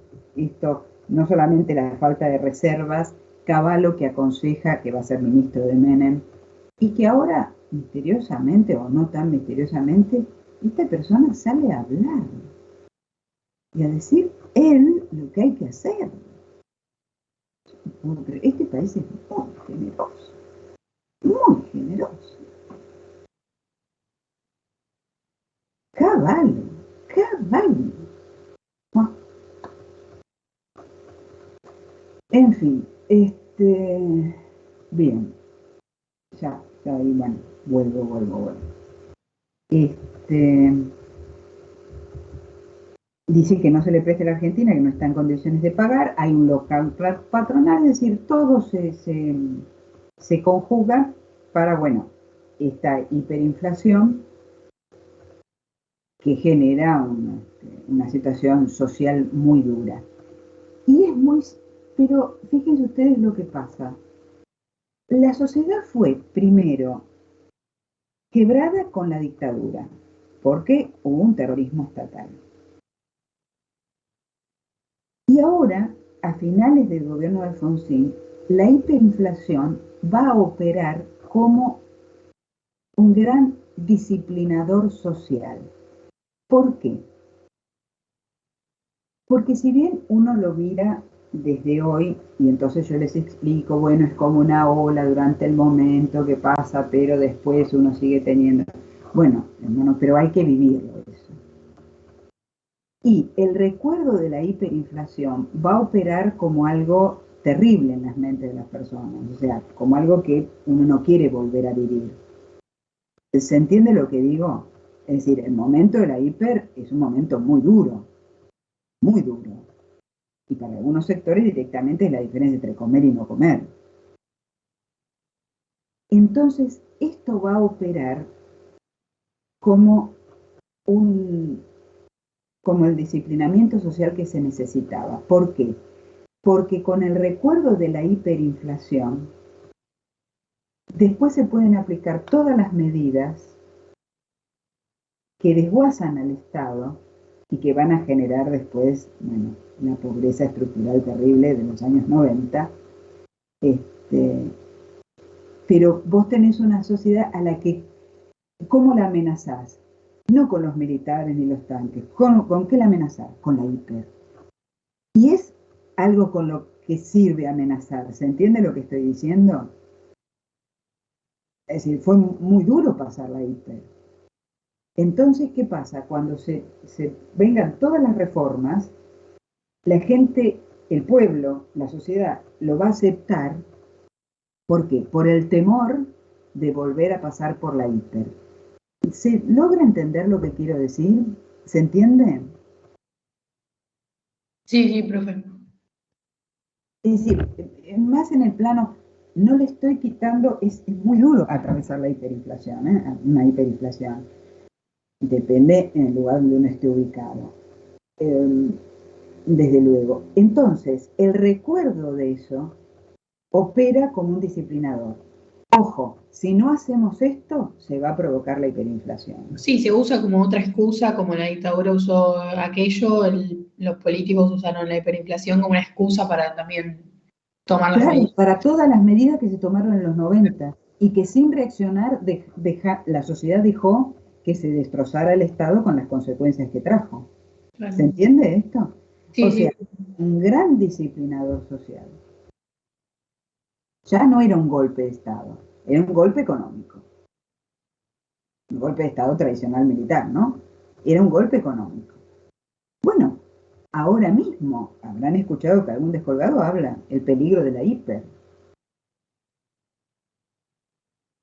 C: no solamente la falta de reservas, Cavallo que aconseja que va a ser ministro de Menem, y que ahora, misteriosamente o no tan misteriosamente, esta persona sale a hablar y a decir él lo que hay que hacer. Este país es muy generoso, muy generoso. Caballo. En fin, bien, ya ahí, bueno, vuelvo. Dice que no se le preste a la Argentina, que no está en condiciones de pagar, hay un local patronal, es decir, todo se conjuga para, bueno, esta hiperinflación que genera una situación social muy dura. Pero fíjense ustedes lo que pasa. La sociedad fue, primero, quebrada con la dictadura, porque hubo un terrorismo estatal. Y ahora, a finales del gobierno de Alfonsín, la hiperinflación va a operar como un gran disciplinador social. ¿Por qué? Porque si bien uno lo mira desde hoy, y entonces yo les explico, bueno, es como una ola durante el momento que pasa, pero después uno sigue teniendo... Bueno, hermano, pero hay que vivirlo eso. Y el recuerdo de la hiperinflación va a operar como algo terrible en las mentes de las personas, o sea, como algo que uno no quiere volver a vivir. ¿Se entiende lo que digo? Es decir, el momento de la hiper es un momento muy duro, muy duro. Y para algunos sectores directamente es la diferencia entre comer y no comer. Entonces, esto va a operar como como el disciplinamiento social que se necesitaba. ¿Por qué? Porque con el recuerdo de la hiperinflación, después se pueden aplicar todas las medidas que desguazan al Estado y que van a generar después, bueno, una pobreza estructural terrible de los años 90. Pero vos tenés una sociedad a la que, ¿cómo la amenazás? No con los militares ni los tanques. ¿Con qué la amenazás? Con la hiper. Y es algo con lo que sirve amenazar. ¿Se entiende lo que estoy diciendo? Es decir, fue muy duro pasar la hiper. Entonces, ¿qué pasa? Cuando se vengan todas las reformas, la gente, el pueblo, la sociedad, lo va a aceptar. ¿Por qué? Por el temor de volver a pasar por la hiper. ¿Se logra entender lo que quiero decir? ¿Se entiende?
A: Sí, sí, profe.
C: Es decir, más en el plano, no le estoy quitando, es muy duro atravesar la hiperinflación, una hiperinflación. Depende en el lugar donde uno esté ubicado. Desde luego. Entonces, el recuerdo de eso opera como un disciplinador. Ojo, si no hacemos esto, se va a provocar la hiperinflación.
A: Sí, se usa como otra excusa, como la dictadura usó aquello, los políticos usaron la hiperinflación como una excusa para también tomar las
C: Claro,
A: medidas.
C: para todas las medidas que se tomaron en los 90 y que sin reaccionar la sociedad dejó que se destrozara el Estado con las consecuencias que trajo.
A: Claro.
C: ¿Se entiende esto?
A: Sí,
C: O sea,
A: sí.
C: un gran disciplinador social. Ya no era un golpe de Estado, era un golpe económico. Un golpe de Estado tradicional militar, ¿no? Era un golpe económico. Bueno, ahora mismo habrán escuchado que algún descolgado habla el peligro de la hiper,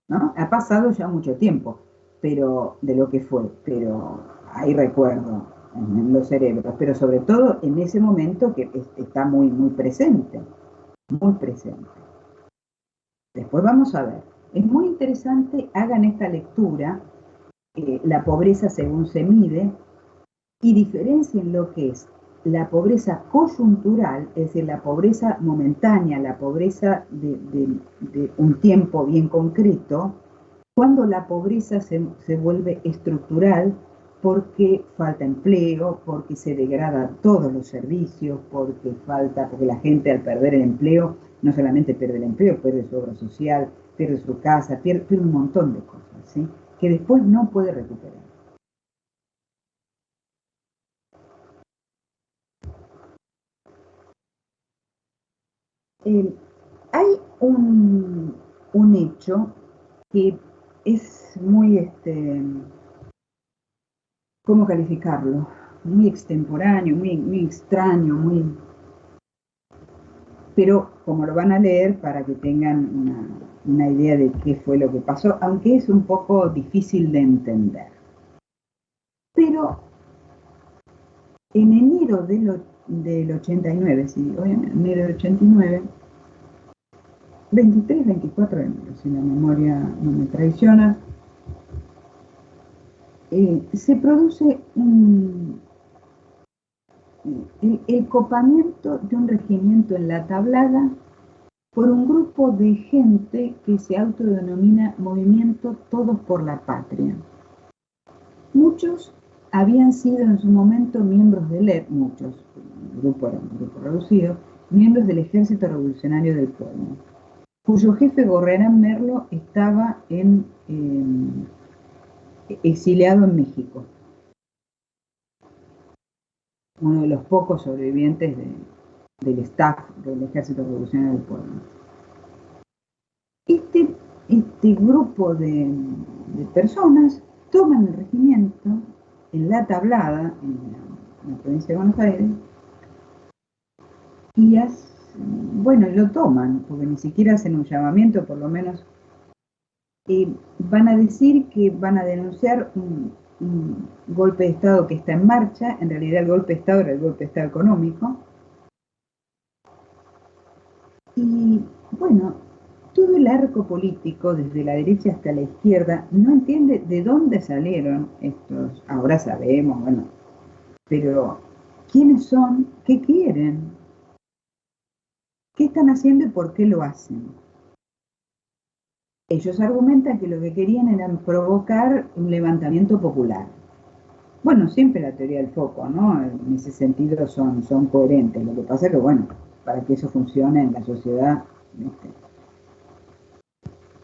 C: ¿no? Ha pasado ya mucho tiempo, pero de lo que fue, pero hay recuerdo en los cerebros, pero sobre todo en ese momento que está muy, muy presente, muy presente. Después vamos a ver. Es muy interesante, hagan esta lectura, la pobreza según se mide, y diferencien lo que es la pobreza coyuntural, es decir, la pobreza momentánea, la pobreza de un tiempo bien concreto, cuando la pobreza se vuelve estructural porque falta empleo, porque se degradan todos los servicios, porque la gente al perder el empleo, no solamente pierde el empleo, pierde su obra social, pierde su casa, pierde un montón de cosas, ¿sí? Que después no puede recuperar. Hay un hecho que es muy, ¿cómo calificarlo? Muy extemporáneo, muy extraño, pero como lo van a leer para que tengan una idea de qué fue lo que pasó, aunque es un poco difícil de entender. Pero en enero del 89, sí, hoy en enero del 89, 23, 24 de enero, si la memoria no me traiciona, se produce el copamiento de un regimiento en La Tablada por un grupo de gente que se autodenomina Movimiento Todos por la Patria. Muchos habían sido en su momento miembros del muchos, el grupo era un grupo reducido, miembros del Ejército Revolucionario del Pueblo, cuyo jefe Gorrerán Merlo estaba exiliado en México, uno de los pocos sobrevivientes del staff del Ejército Revolucionario del Pueblo. Este grupo de personas toman el regimiento en La Tablada, en la provincia de Buenos Aires, y bueno, lo toman, porque ni siquiera hacen un llamamiento, por lo menos van a decir que van a denunciar un golpe de Estado que está en marcha. En realidad el golpe de Estado era el golpe de Estado económico. Y bueno, todo el arco político, desde la derecha hasta la izquierda, no entiende de dónde salieron estos, ahora sabemos, bueno, pero ¿quiénes son? ¿Qué quieren? ¿Qué están haciendo y por qué lo hacen? Ellos argumentan que lo que querían era provocar un levantamiento popular. Bueno, siempre la teoría del foco, ¿no? En ese sentido son coherentes. Lo que pasa es que, bueno, para que eso funcione en la sociedad, ¿viste?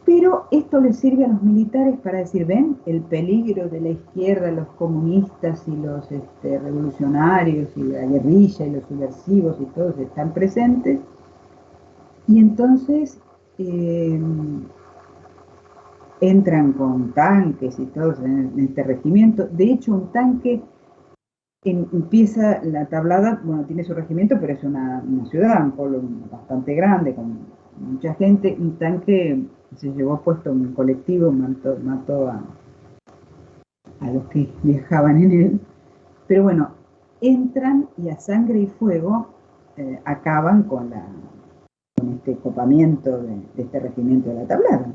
C: Pero esto les sirve a los militares para decir, ven, el peligro de la izquierda, los comunistas y los revolucionarios y la guerrilla y los subversivos y todos están presentes. Y entonces entran con tanques y todos en este regimiento. De hecho, un tanque empieza la tablada, bueno, tiene su regimiento, pero es una ciudad, un pueblo bastante grande, con mucha gente. Un tanque se llevó puesto un colectivo, mató a los que viajaban en él. Pero bueno, entran y a sangre y fuego acaban con este copamiento de este regimiento de la tablada.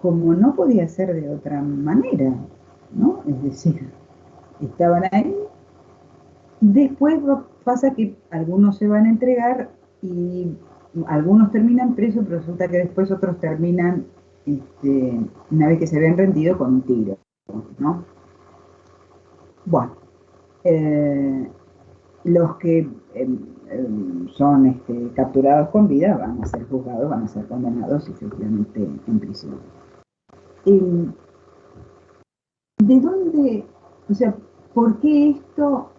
C: Como no podía ser de otra manera, ¿no? Es decir, estaban ahí. Después pasa que algunos se van a entregar y algunos terminan presos, pero resulta que después otros terminan, una vez que se habían rendido, con un tiro, ¿no? Bueno, los que son capturados con vida van a ser juzgados, van a ser condenados efectivamente en prisión. ¿De dónde, o sea, por qué esto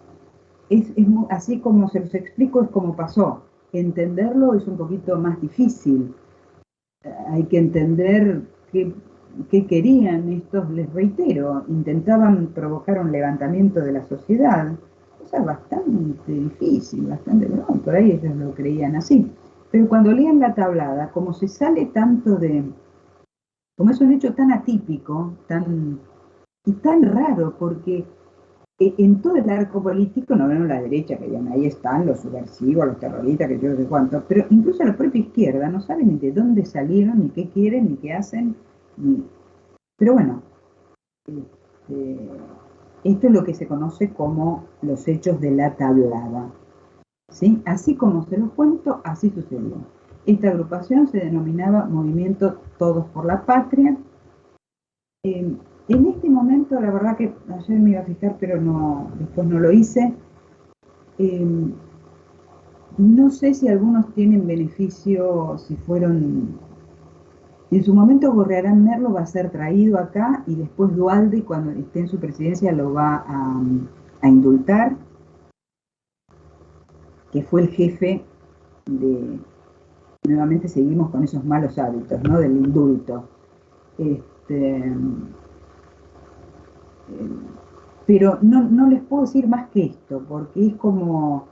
C: es así como se los explico, es como pasó? Entenderlo es un poquito más difícil. Hay que entender qué querían estos, les reitero, intentaban provocar un levantamiento de la sociedad, cosa bastante difícil, bastante, no, por ahí ellos lo creían así. Pero cuando lean la tablada, como se sale tanto como es un hecho tan atípico, y tan raro, porque en todo el arco político no vemos la derecha, que ahí están los subversivos, los terroristas, que yo no sé cuánto, pero incluso la propia izquierda no saben ni de dónde salieron, ni qué quieren, ni qué hacen. Pero bueno, esto es lo que se conoce como los hechos de la tablada, ¿sí? Así como se los cuento, así sucedió. Esta agrupación se denominaba Movimiento Todos por la Patria. En este momento, la verdad que ayer me iba a fijar, pero después no lo hice. No sé si algunos tienen beneficio, si fueron... En su momento Gorrearán Merlo va a ser traído acá y después Duhalde, cuando esté en su presidencia, lo va a indultar, que fue el jefe de... Nuevamente seguimos con esos malos hábitos, ¿no? Del indulto. Pero no les puedo decir más que esto, porque es como,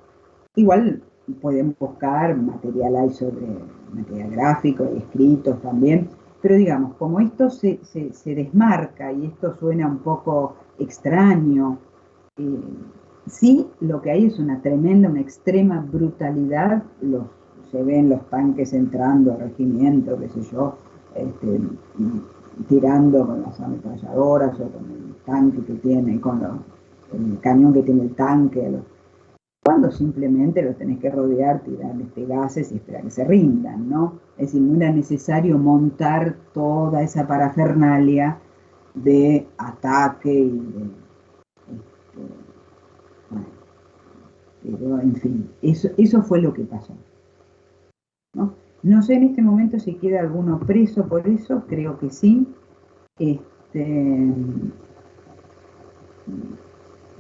C: igual pueden buscar material, hay sobre material gráfico y escritos también, pero digamos, como esto se desmarca y esto suena un poco extraño, sí, lo que hay es una tremenda, una extrema brutalidad. Se ven los tanques entrando al regimiento, qué sé yo, tirando con las ametralladoras o con el tanque que tiene, el cañón que tiene el tanque, cuando simplemente los tenés que rodear, tirar gases y esperar que se rindan, ¿no? Es decir, no era necesario montar toda esa parafernalia de ataque y bueno, pero en fin, eso fue lo que pasó, ¿no? No sé en este momento si queda alguno preso por eso, creo que sí.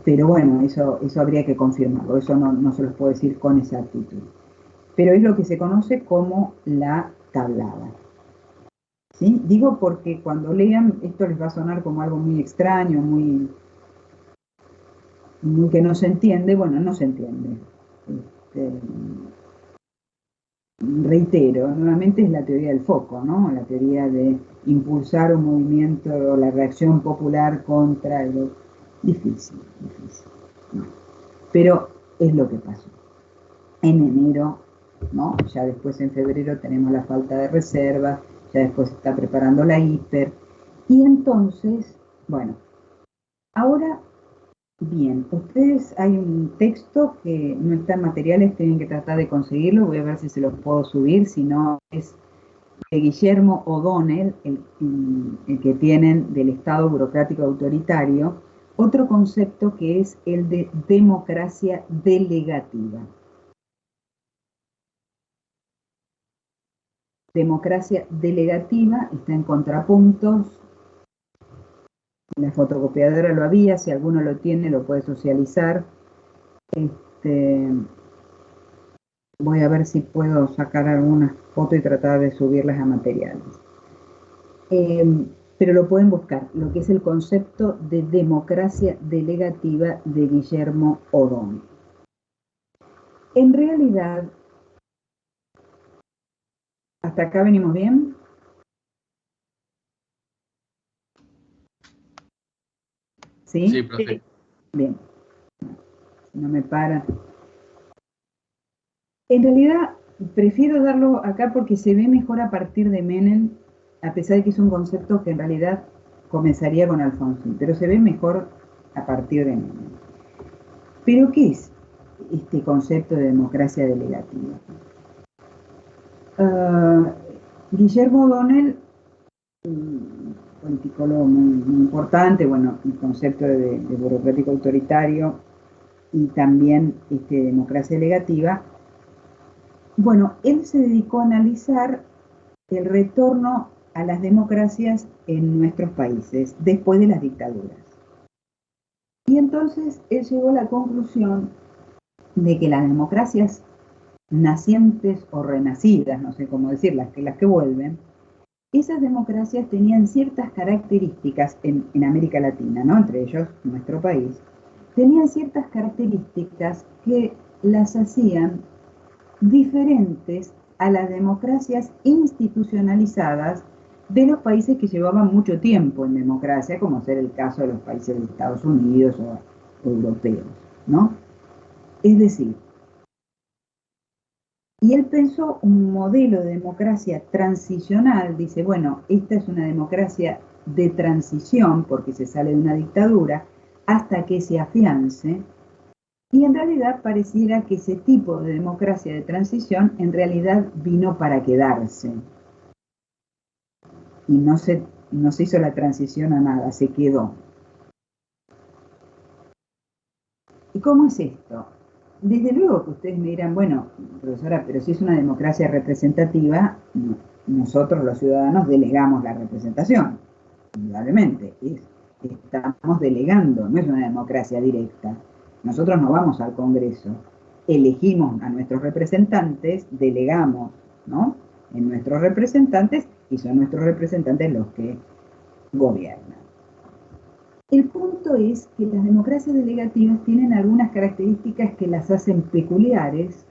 C: Pero bueno, eso habría que confirmarlo, eso no se los puedo decir con exactitud. Pero es lo que se conoce como la tablada. ¿Sí? Digo porque cuando lean, esto les va a sonar como algo muy extraño, muy que no se entiende. Bueno, no se entiende. Reitero, nuevamente es la teoría del foco, ¿no? La teoría de impulsar un movimiento o la reacción popular contra el... Difícil, difícil. ¿No? Pero es lo que pasó. En enero, ¿no? Ya después en febrero tenemos la falta de reservas, ya después se está preparando la hiper. Y entonces, bueno, ahora, bien, ustedes hay un texto que no está en materiales, tienen que tratar de conseguirlo, voy a ver si se los puedo subir, si no es de Guillermo O'Donnell, el que tienen del Estado burocrático autoritario, otro concepto que es el de democracia delegativa. Democracia delegativa está en contrapuntos. En la fotocopiadora lo había, si alguno lo tiene lo puede socializar. Voy a ver si puedo sacar algunas fotos y tratar de subirlas a materiales. Pero lo pueden buscar, lo que es el concepto de democracia delegativa de Guillermo O'Donnell. En realidad, ¿hasta acá venimos bien? ¿Sí?
D: Sí, profe.
C: Bien. Si no me paran. En realidad, prefiero darlo acá porque se ve mejor a partir de Menem, a pesar de que es un concepto que en realidad comenzaría con Alfonsín, pero se ve mejor a partir de Menem. ¿Pero qué es este concepto de democracia delegativa? Guillermo O'Donnell, politicólogo muy importante, bueno, el concepto de burocrático autoritario y también democracia delegativa. Bueno, él se dedicó a analizar el retorno a las democracias en nuestros países después de las dictaduras. Y entonces él llegó a la conclusión de que las democracias nacientes o renacidas, no sé cómo decir, las que vuelven, esas democracias tenían ciertas características en América Latina, ¿no? Entre ellos nuestro país, tenían ciertas características que las hacían diferentes a las democracias institucionalizadas de los países que llevaban mucho tiempo en democracia, como ser el caso de los países de Estados Unidos o europeos, ¿no? Es decir, y él pensó un modelo de democracia transicional, dice, bueno, esta es una democracia de transición, porque se sale de una dictadura, hasta que se afiance, y en realidad pareciera que ese tipo de democracia de transición en realidad vino para quedarse. Y no se hizo la transición a nada, se quedó. ¿Y cómo es esto? Desde luego que ustedes me dirán, bueno, profesora, pero si es una democracia representativa, nosotros los ciudadanos delegamos la representación. Indudablemente, estamos delegando, no es una democracia directa. Nosotros no vamos al Congreso, elegimos a nuestros representantes, delegamos, ¿no?, en nuestros representantes y son nuestros representantes los que gobiernan. El punto es que las democracias delegativas tienen algunas características que las hacen peculiares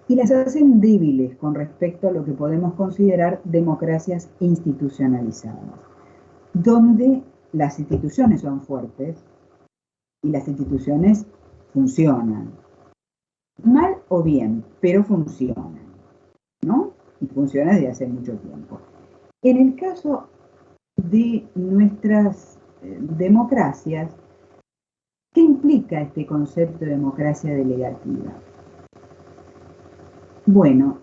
C: y las hacen débiles con respecto a lo que podemos considerar democracias institucionalizadas, donde las instituciones son fuertes y las instituciones funcionan. Mal o bien, pero funcionan, ¿no? Y funcionan desde hace mucho tiempo. En el caso de nuestras democracias, ¿qué implica este concepto de democracia delegativa? Bueno,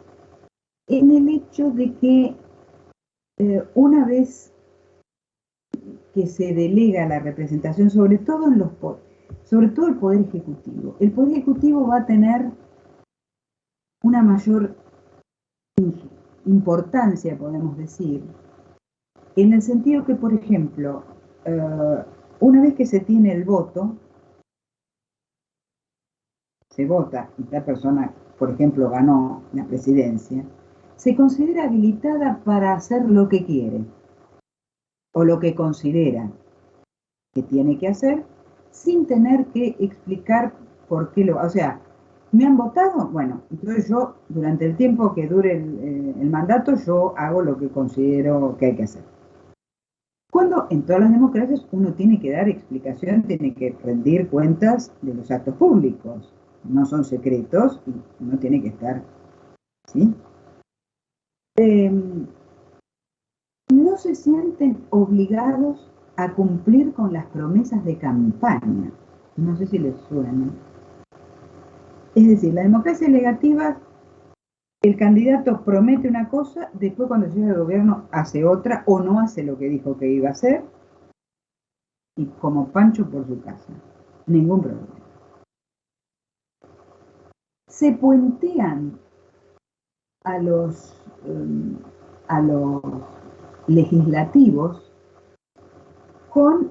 C: en el hecho de que una vez que se delega la representación, sobre todo el Poder Ejecutivo. El Poder Ejecutivo va a tener una mayor importancia, podemos decir, en el sentido que, por ejemplo, una vez que se tiene el voto, se vota y esta persona, por ejemplo, ganó la presidencia, se considera habilitada para hacer lo que quiere o lo que considera que tiene que hacer sin tener que explicar por qué o sea, ¿me han votado? Bueno, entonces durante el tiempo que dure el mandato, yo hago lo que considero que hay que hacer. Cuando en todas las democracias uno tiene que dar explicación, tiene que rendir cuentas de los actos públicos. No son secretos y uno tiene que estar, ¿sí? No se sienten obligados a cumplir con las promesas de campaña. No sé si les suena. Es decir, la democracia legislativa, el candidato promete una cosa, después cuando llega al gobierno hace otra o no hace lo que dijo que iba a hacer, y como Pancho por su casa. Ningún problema. Se puentean a los legislativos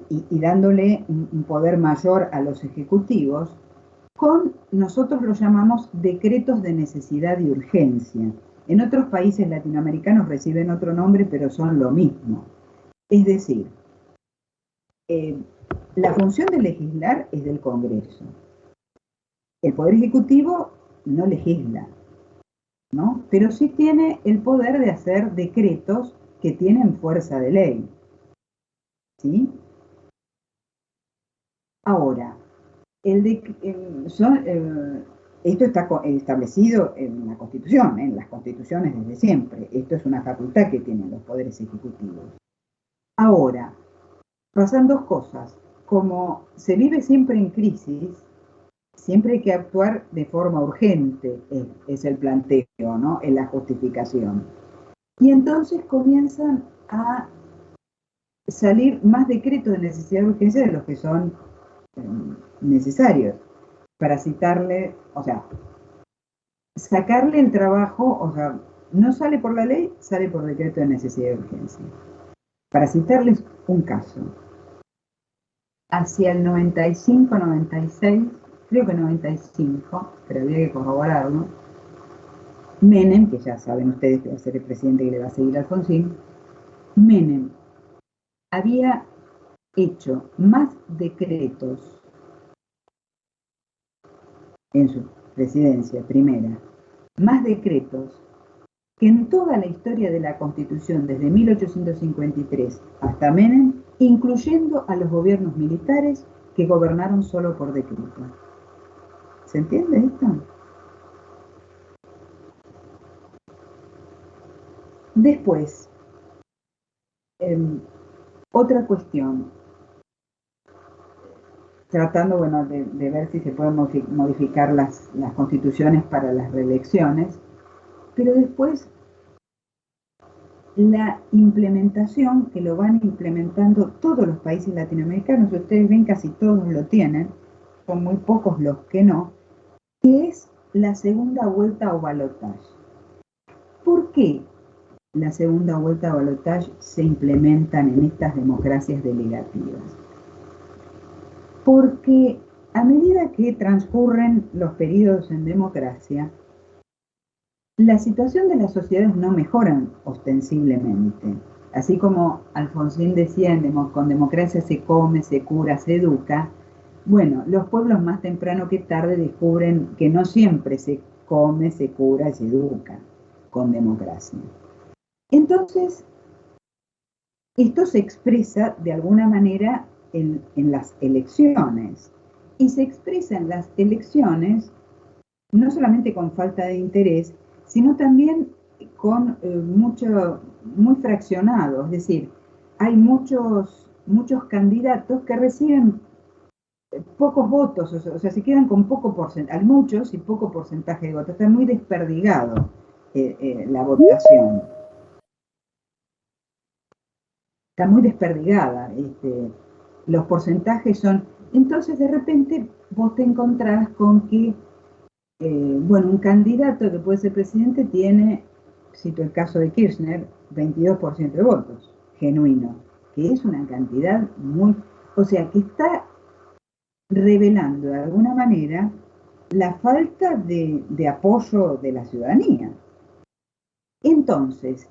C: y dándole un poder mayor a los ejecutivos, nosotros lo llamamos decretos de necesidad y urgencia. En otros países latinoamericanos reciben otro nombre, pero son lo mismo. Es decir, la función de legislar es del Congreso. El Poder Ejecutivo no legisla, ¿no? Pero sí tiene el poder de hacer decretos que tienen fuerza de ley, ¿sí? Ahora, esto está establecido en la Constitución, en las constituciones desde siempre. Esto es una facultad que tienen los poderes ejecutivos. Ahora, pasan dos cosas. Como se vive siempre en crisis, siempre hay que actuar de forma urgente, es el planteo, ¿no? Es la justificación. Y entonces comienzan a salir más decretos de necesidad de urgencia de los que son necesarios. Para citarle, o sea, sacarle el trabajo, o sea, no sale por la ley, sale por decreto de necesidad de urgencia. Para citarles un caso, hacia el 95, 96, creo que 95, pero había que corroborarlo, Menem, que ya saben ustedes que va a ser el presidente que le va a seguir a Alfonsín, Menem había hecho más decretos en su presidencia primera, más decretos que en toda la historia de la Constitución, desde 1853 hasta Menem, incluyendo a los gobiernos militares que gobernaron solo por decreto. ¿Se entiende esto? Después, otra cuestión, tratando bueno, de ver si se pueden modificar las constituciones para las reelecciones, pero después la implementación, que lo van implementando todos los países latinoamericanos, ustedes ven casi todos lo tienen, son muy pocos los que no, que es la segunda vuelta o balotaje. ¿Por qué la segunda vuelta o balotaje se implementan en estas democracias delegativas? Porque a medida que transcurren los periodos en democracia, la situación de las sociedades no mejoran ostensiblemente. Así como Alfonsín decía, con democracia se come, se cura, se educa, bueno, los pueblos más temprano que tarde descubren que no siempre se come, se cura y se educa con democracia. Entonces, esto se expresa de alguna manera en las elecciones. Y se expresa en las elecciones no solamente con falta de interés, sino también con muy fraccionado. Es decir, hay muchos candidatos que reciben pocos votos, o sea, se quedan con poco porcentaje, hay muchos y poco porcentaje de votos. Está muy desperdigado la votación. Está muy desperdigada. Los porcentajes son... Entonces, de repente, vos te encontrás con que, bueno, un candidato que puede ser presidente tiene, cito el caso de Kirchner, 22% de votos, genuino, que es una cantidad muy... O sea, que está revelando de alguna manera la falta de apoyo de la ciudadanía. Entonces,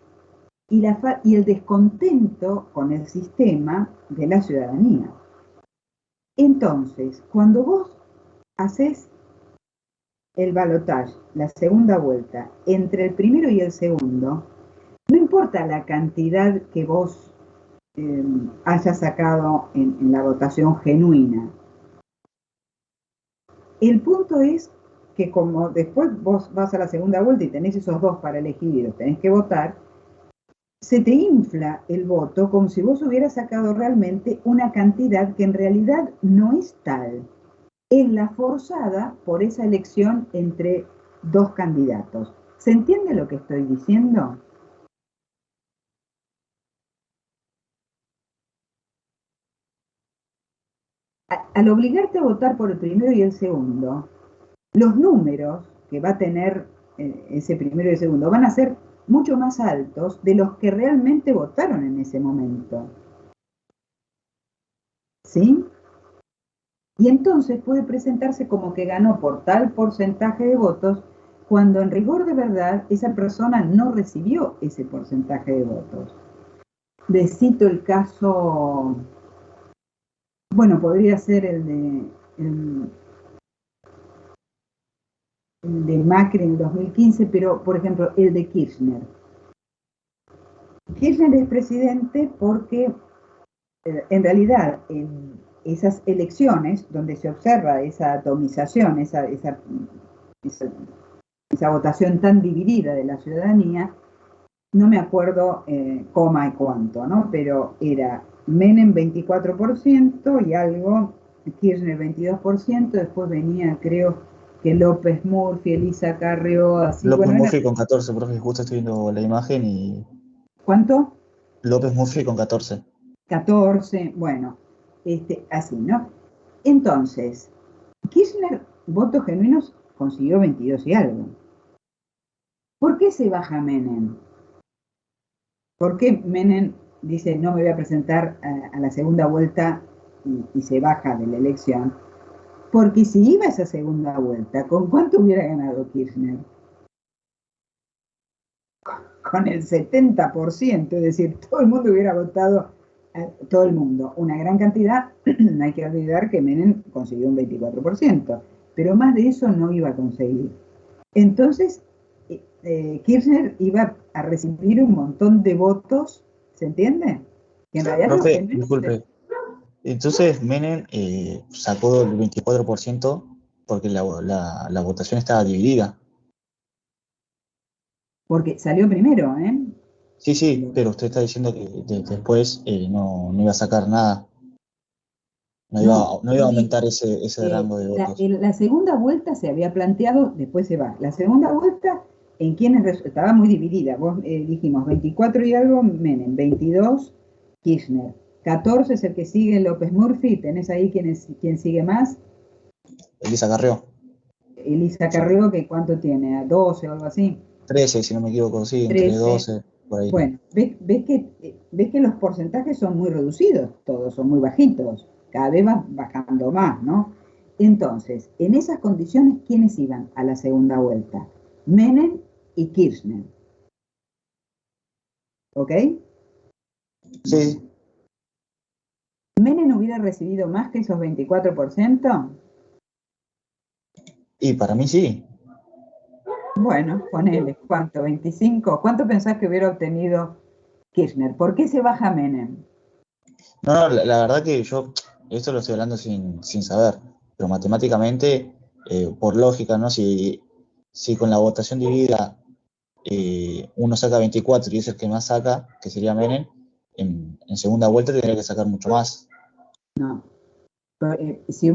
C: y el descontento con el sistema de la ciudadanía. Entonces, cuando vos haces el balotaje, la segunda vuelta, entre el primero y el segundo, no importa la cantidad que vos haya sacado en la votación genuina. El punto es que como después vos vas a la segunda vuelta y tenés esos dos para elegir y los tenés que votar, se te infla el voto como si vos hubieras sacado realmente una cantidad que en realidad no es tal. Es la forzada por esa elección entre dos candidatos. ¿Se entiende lo que estoy diciendo? Al obligarte a votar por el primero y el segundo, los números que va a tener ese primero y el segundo van a ser mucho más altos de los que realmente votaron en ese momento. ¿Sí? Y entonces puede presentarse como que ganó por tal porcentaje de votos, cuando en rigor de verdad esa persona no recibió ese porcentaje de votos. Les cito el caso, bueno, podría ser el de Macri en el 2015, pero por ejemplo el de Kirchner. Kirchner es presidente porque en realidad en esas elecciones donde se observa esa atomización, esa votación tan dividida de la ciudadanía, no me acuerdo coma y cuánto, ¿no? Pero era Menem 24% y algo, Kirchner 22%, después venía, creo, que López Murphy, Elisa Carrió, así,
B: López
C: bueno,
B: Murphy con 14, profe, justo estoy viendo la imagen y
C: ¿cuánto?
B: López Murphy con 14.
C: 14, bueno, así, ¿no? Entonces, Kirchner, votos genuinos, consiguió 22 y algo. ¿Por qué se baja Menem? ¿Por qué Menem dice no me voy a presentar a la segunda vuelta y se baja de la elección? Porque si iba a esa segunda vuelta, ¿con cuánto hubiera ganado Kirchner? Con el 70%, es decir, todo el mundo hubiera votado, todo el mundo, una gran cantidad, no hay que olvidar que Menem consiguió un 24%, pero más de eso no iba a conseguir. Entonces, Kirchner iba a recibir un montón de votos, ¿se entiende? Que en realidad
B: Profe, disculpe. Entonces Menem sacó el 24% porque la votación estaba dividida.
C: porque salió primero, ¿eh?
B: Sí, sí, pero usted está diciendo que después no iba a sacar nada. No iba a aumentar ese rango de votos.
C: La segunda vuelta se había planteado, después se va. La segunda vuelta, en quienes estaba muy dividida. Vos dijimos 24 y algo, Menem, 22, Kirchner. 14 es el que sigue López Murphy. ¿Tenés ahí quién sigue más?
B: Elisa Carrió.
C: Elisa Carrió, que ¿cuánto tiene? ¿A 12 o algo así?
B: 13, si no me equivoco, sí, entre
C: 13.
B: 12, por ahí.
C: Bueno, ves que los porcentajes son muy reducidos, todos son muy bajitos, cada vez va bajando más, ¿no? Entonces, en esas condiciones, ¿quiénes iban a la segunda vuelta? Menem y Kirchner. ¿Ok?
B: Sí,
C: ¿Menem hubiera recibido más que esos 24%?
B: y para mí sí.
C: Bueno, ponele, ¿cuánto? ¿25? ¿Cuánto pensás que hubiera obtenido Kirchner? ¿Por qué se baja Menem?
B: No, la verdad que yo esto lo estoy hablando sin saber, pero matemáticamente, por lógica, ¿no? Si con la votación dividida uno saca 24 y es el que más saca, que sería Menem, en segunda vuelta tendría que sacar mucho más.
C: No. Si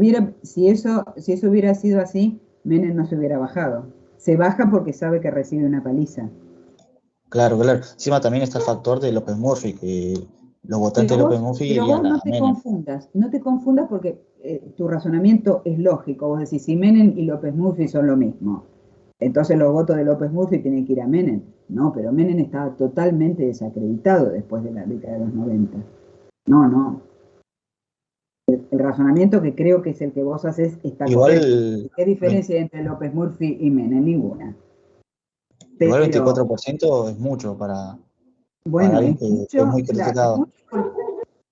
C: eso hubiera sido así, Menem no se hubiera bajado. Se baja porque sabe que recibe una paliza.
B: Claro, claro. Encima también está el factor de López Murphy, que los votantes
C: Pero
B: de López
C: vos,
B: Murphy
C: pero vos
B: irían
C: no
B: a
C: te
B: Menem.
C: confundas, no te confundas porque tu razonamiento es lógico. Vos decís, si Menem y López Murphy son lo mismo, entonces los votos de López Murphy tienen que ir a Menem. No, pero Menem estaba totalmente desacreditado después de la década de los 90. No. El razonamiento que creo que es el que vos haces está correcto.
B: Igual,
C: ¿Qué diferencia hay entre López Murphy y Menem? Ninguna.
B: igual
C: Pero
B: 24% es mucho para
C: bueno,
B: alguien
C: es
B: que es
C: mucho,
B: muy
C: claro, es
B: criticado.
C: mucho,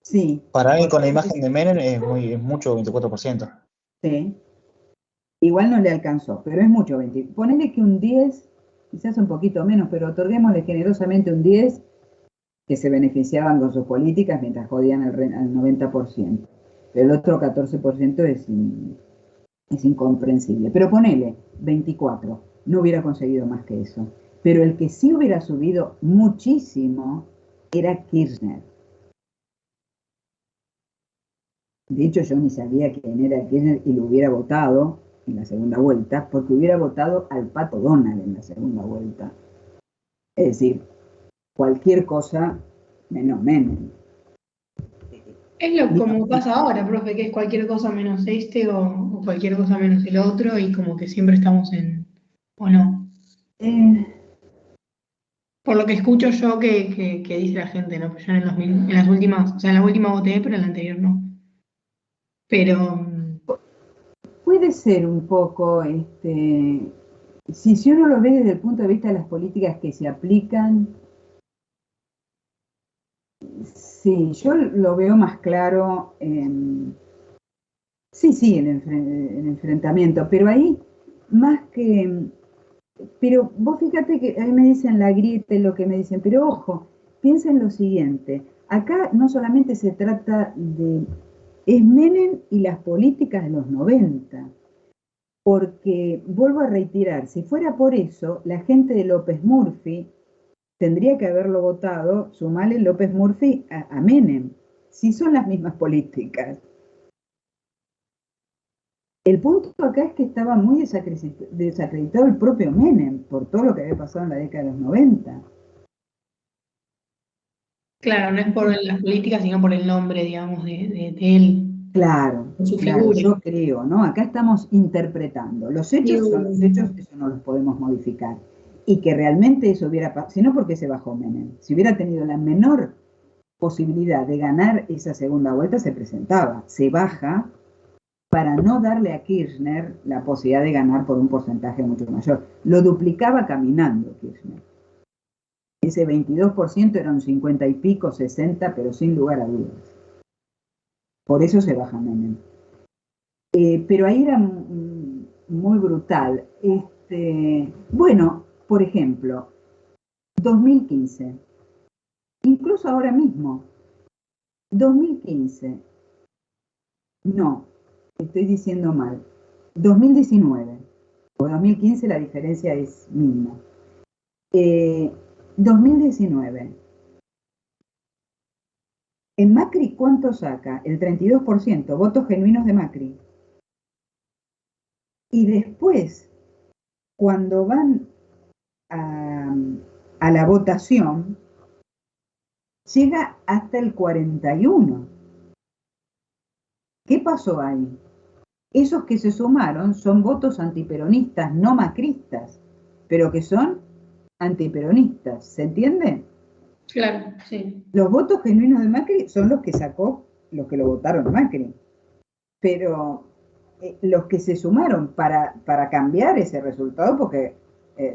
C: sí,
B: Para alguien
C: porque
B: con la imagen de Menem es mucho 24%.
C: sí, igual no le alcanzó, pero es mucho 20. Ponele que un 10, quizás un poquito menos, pero otorguémosle generosamente un 10, que se beneficiaban con sus políticas mientras jodían al 90%. Pero el otro 14% es incomprensible. Pero ponele 24, no hubiera conseguido más que eso. Pero el que sí hubiera subido muchísimo era Kirchner. De hecho, yo ni sabía quién era Kirchner y lo hubiera votado en la segunda vuelta, porque hubiera votado al Pato Donald en la segunda vuelta. Es decir, cualquier cosa menos Menem.
A: Como pasa ahora, profe, que es cualquier cosa menos o cualquier cosa menos el otro, y como que siempre estamos o no.
C: Eh,
A: Por lo que escucho yo que dice la gente, ¿no? Pues yo en las últimas, o sea, en la última voté, pero en la anterior no. Pero,
C: Puede ser un poco, si uno lo ve desde el punto de vista de las políticas que se aplican, sí, yo lo veo más claro sí, el enfrentamiento, pero ahí más que, pero vos fíjate que ahí me dicen la grieta y lo que me dicen, pero ojo, piensa en lo siguiente, acá no solamente se trata es Menem y las políticas de los 90, porque vuelvo a reiterar, si fuera por eso, la gente de López Murphy tendría que haberlo votado, sumarle López Murphy a Menem, si son las mismas políticas. El punto acá es que estaba muy desacreditado el propio Menem por todo lo que había pasado en la década de los 90.
A: claro, no es por las políticas, sino por el nombre, digamos, de él,
C: Claro,
A: por su
C: claro,
A: figura.
C: yo creo, ¿no? Acá estamos interpretando. Los hechos son los hechos, eso no los podemos modificar. Y que realmente eso hubiera pasado, si no, ¿por qué se bajó Menem? Si hubiera tenido la menor posibilidad de ganar esa segunda vuelta, se presentaba. Se baja para no darle a Kirchner la posibilidad de ganar por un porcentaje mucho mayor. Lo duplicaba caminando Kirchner. Ese 22% era un 50 y pico, 60, pero sin lugar a dudas. Por eso se baja Menem. Pero ahí era muy brutal. Bueno, por ejemplo, 2015, incluso ahora mismo, 2015, no, estoy diciendo mal, 2019, o 2015 la diferencia es mínima. 2019, en Macri, ¿cuánto saca? El 32%, votos genuinos de Macri. Y después, cuando van a la votación, llega hasta el 41%. ¿Qué pasó ahí? Esos que se sumaron son votos antiperonistas, no macristas, pero que son antiperonistas. ¿Se entiende?
A: Claro, sí.
C: Los votos genuinos de Macri son los que sacó, los que lo votaron Macri. Pero los que se sumaron para cambiar ese resultado, porque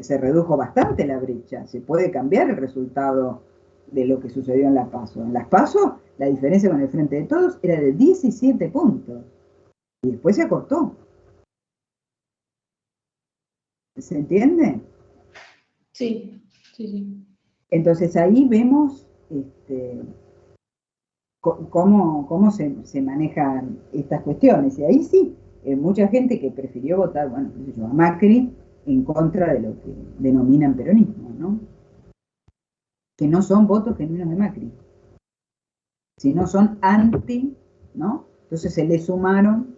C: se redujo bastante la brecha, se puede cambiar el resultado de lo que sucedió en las PASO. En las PASO, la diferencia con el Frente de Todos era de 17 puntos. Y después se acortó. ¿Se entiende?
A: Sí, sí, sí.
C: Entonces ahí vemos cómo se manejan estas cuestiones. Y ahí sí, mucha gente que prefirió votar, bueno, qué sé yo, a Macri en contra de lo que denominan peronismo, ¿no? Que no son votos genuinos de Macri, sino son anti, ¿no? Entonces se le sumaron.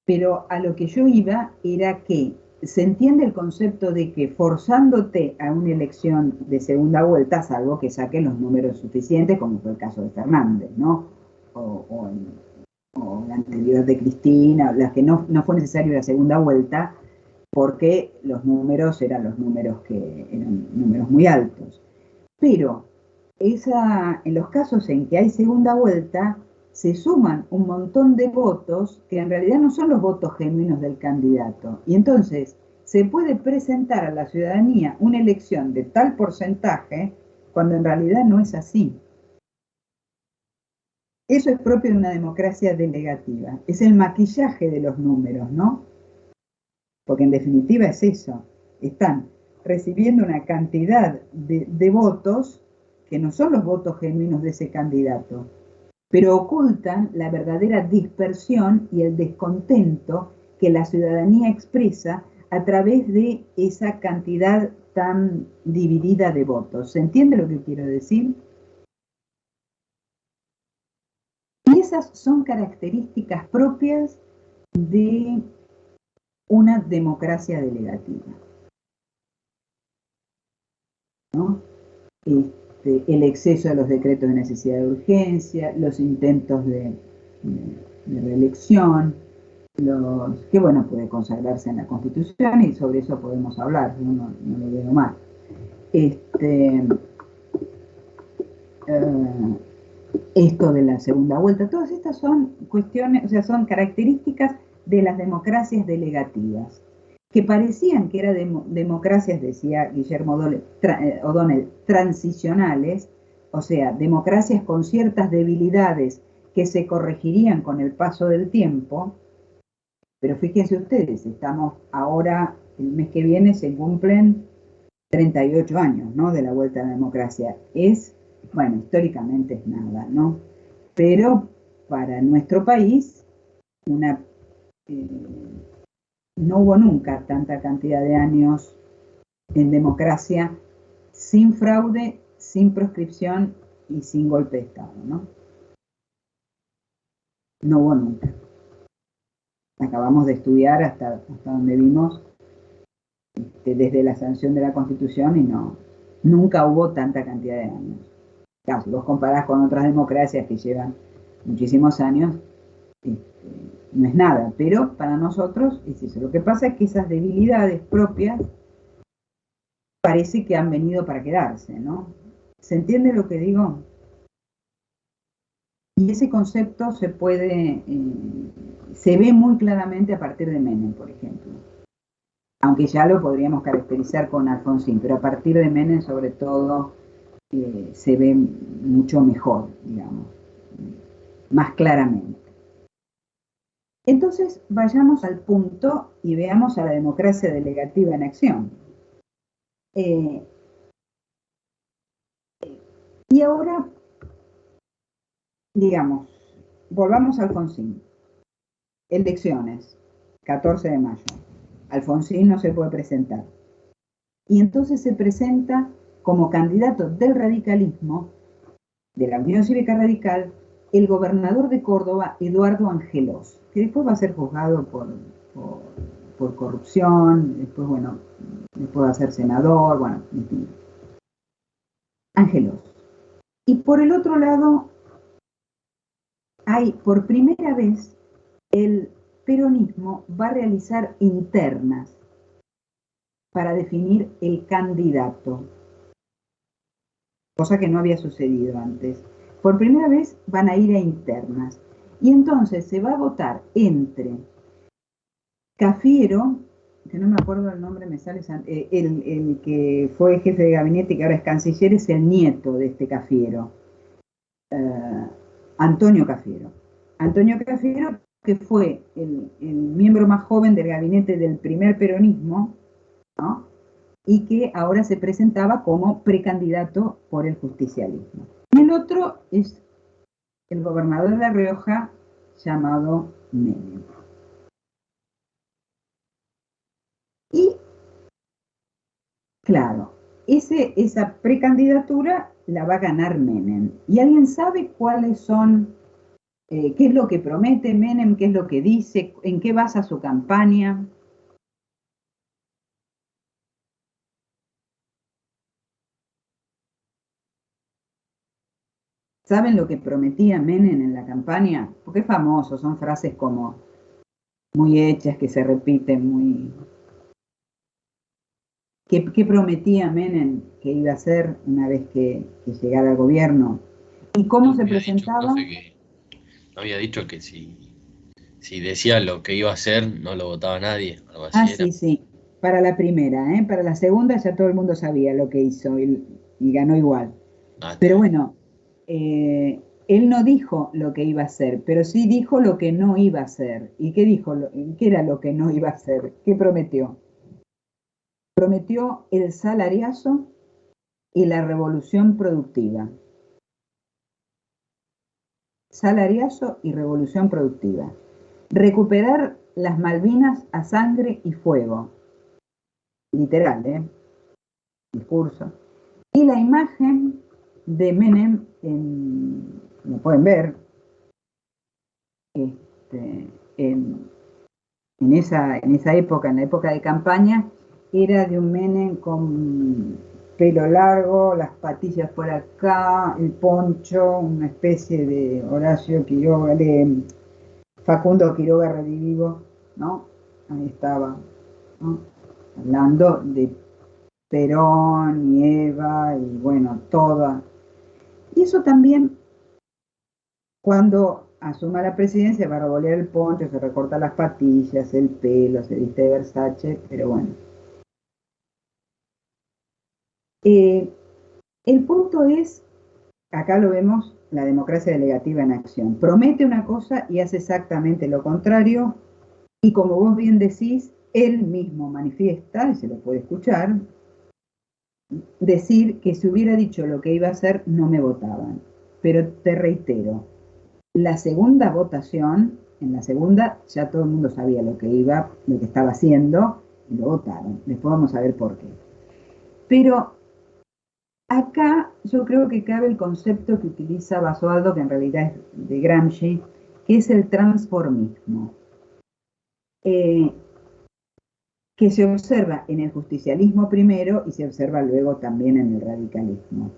C: Pero a lo que yo iba era que se entiende el concepto de que forzándote a una elección de segunda vuelta, salvo que saquen los números suficientes, como fue el caso de Fernández, ¿no? O la anterior de Cristina, las que no fue necesario la segunda vuelta, porque los números eran los números que eran números muy altos. Pero en los casos en que hay segunda vuelta, se suman un montón de votos que en realidad no son los votos genuinos del candidato. Y entonces se puede presentar a la ciudadanía una elección de tal porcentaje cuando en realidad no es así. Eso es propio de una democracia delegativa. Es el maquillaje de los números, ¿no? Porque en definitiva es eso. Están recibiendo una cantidad de votos que no son los votos genuinos de ese candidato, pero ocultan la verdadera dispersión y el descontento que la ciudadanía expresa a través de esa cantidad tan dividida de votos. ¿Se entiende lo que quiero decir? Y esas son características propias de una democracia delegativa, ¿no? El exceso de los decretos de necesidad de urgencia, los intentos de reelección, que bueno, puede consagrarse en la Constitución y sobre eso podemos hablar, yo no lo veo mal. Esto de la segunda vuelta, todas estas son cuestiones, o sea, son características de las democracias delegativas, que parecían que eran democracias, decía Guillermo O'Donnell, transicionales, o sea, democracias con ciertas debilidades que se corregirían con el paso del tiempo. Pero fíjense ustedes, estamos ahora, el mes que viene se cumplen 38 años, ¿no?, de la vuelta a la democracia. Bueno, históricamente es nada, ¿no? Pero para nuestro país, no hubo nunca tanta cantidad de años en democracia sin fraude, sin proscripción y sin golpe de Estado, ¿no? No hubo nunca. Acabamos de estudiar hasta donde vimos desde la sanción de la Constitución y nunca hubo tanta cantidad de años. Claro, si vos comparás con otras democracias que llevan muchísimos años, no es nada, pero para nosotros es eso. Lo que pasa es que esas debilidades propias parece que han venido para quedarse, ¿no? ¿Se entiende lo que digo? Y ese concepto se ve muy claramente a partir de Menem, por ejemplo. Aunque ya lo podríamos caracterizar con Alfonsín, pero a partir de Menem, sobre todo, se ve mucho mejor, digamos, más claramente. Entonces, vayamos al punto y veamos a la democracia delegativa en acción. Y ahora, digamos, volvamos a Alfonsín. Elecciones, 14 de mayo. Alfonsín no se puede presentar. Y entonces se presenta como candidato del radicalismo, de la Unión Cívica Radical, el gobernador de Córdoba, Eduardo Angelós, que después va a ser juzgado por corrupción, después va a ser senador, bueno, en fin. Angelós. Y por el otro lado, hay por primera vez el peronismo va a realizar internas para definir el candidato, cosa que no había sucedido antes. Por primera vez van a ir a internas. Y entonces se va a votar entre Cafiero, que no me acuerdo el nombre, me sale, el que fue jefe de gabinete y que ahora es canciller, es el nieto de este Cafiero, Antonio Cafiero. Antonio Cafiero, que fue el miembro más joven del gabinete del primer peronismo, ¿no?, y que ahora se presentaba como precandidato por el justicialismo. Y el otro es el gobernador de La Rioja, llamado Menem. Y, claro, esa precandidatura la va a ganar Menem. ¿Y alguien sabe cuáles son, qué es lo que promete Menem, qué es lo que dice, en qué basa su campaña? ¿Saben lo que prometía Menem en la campaña? Porque es famoso, son frases como muy hechas, que se repiten muy... ¿Qué prometía Menem que iba a hacer una vez que llegara al gobierno? ¿Y cómo se presentaba?
D: No había dicho que si decía lo que iba a hacer, no lo votaba nadie. Algo así era.
C: Sí. Para la primera, para la segunda ya todo el mundo sabía lo que hizo y ganó igual. Pero bueno, él no dijo lo que iba a hacer, pero sí dijo lo que no iba a hacer. ¿Y qué dijo? ¿Qué era lo que no iba a hacer? ¿Qué prometió? prometió el salariazo y la revolución productiva. Salariazo y revolución productiva. Recuperar las Malvinas a sangre y fuego. Literal, discurso. Y la imagen de Menem, lo pueden ver, en esa época, en la época de campaña, era de un Menem con pelo largo, las patillas por acá, el poncho, una especie de Horacio Quiroga, de Facundo Quiroga redivivo, ¿no? Ahí estaba, ¿no? Hablando de Perón y Eva y bueno, toda. Y eso también, cuando asuma la presidencia, va a revolear el poncho, se recorta las patillas, el pelo, se viste de Versace, pero bueno. El punto es, acá lo vemos, la democracia delegativa en acción. Promete una cosa y hace exactamente lo contrario, y como vos bien decís, él mismo manifiesta, y se lo puede escuchar, decir que si hubiera dicho lo que iba a hacer, no me votaban. Pero te reitero, la segunda votación, en la segunda ya todo el mundo sabía lo que estaba haciendo, y lo votaron. Después vamos a ver por qué. Pero acá yo creo que cabe el concepto que utiliza Basualdo, que en realidad es de Gramsci, que es el transformismo, que se observa en el justicialismo primero y se observa luego también en el radicalismo.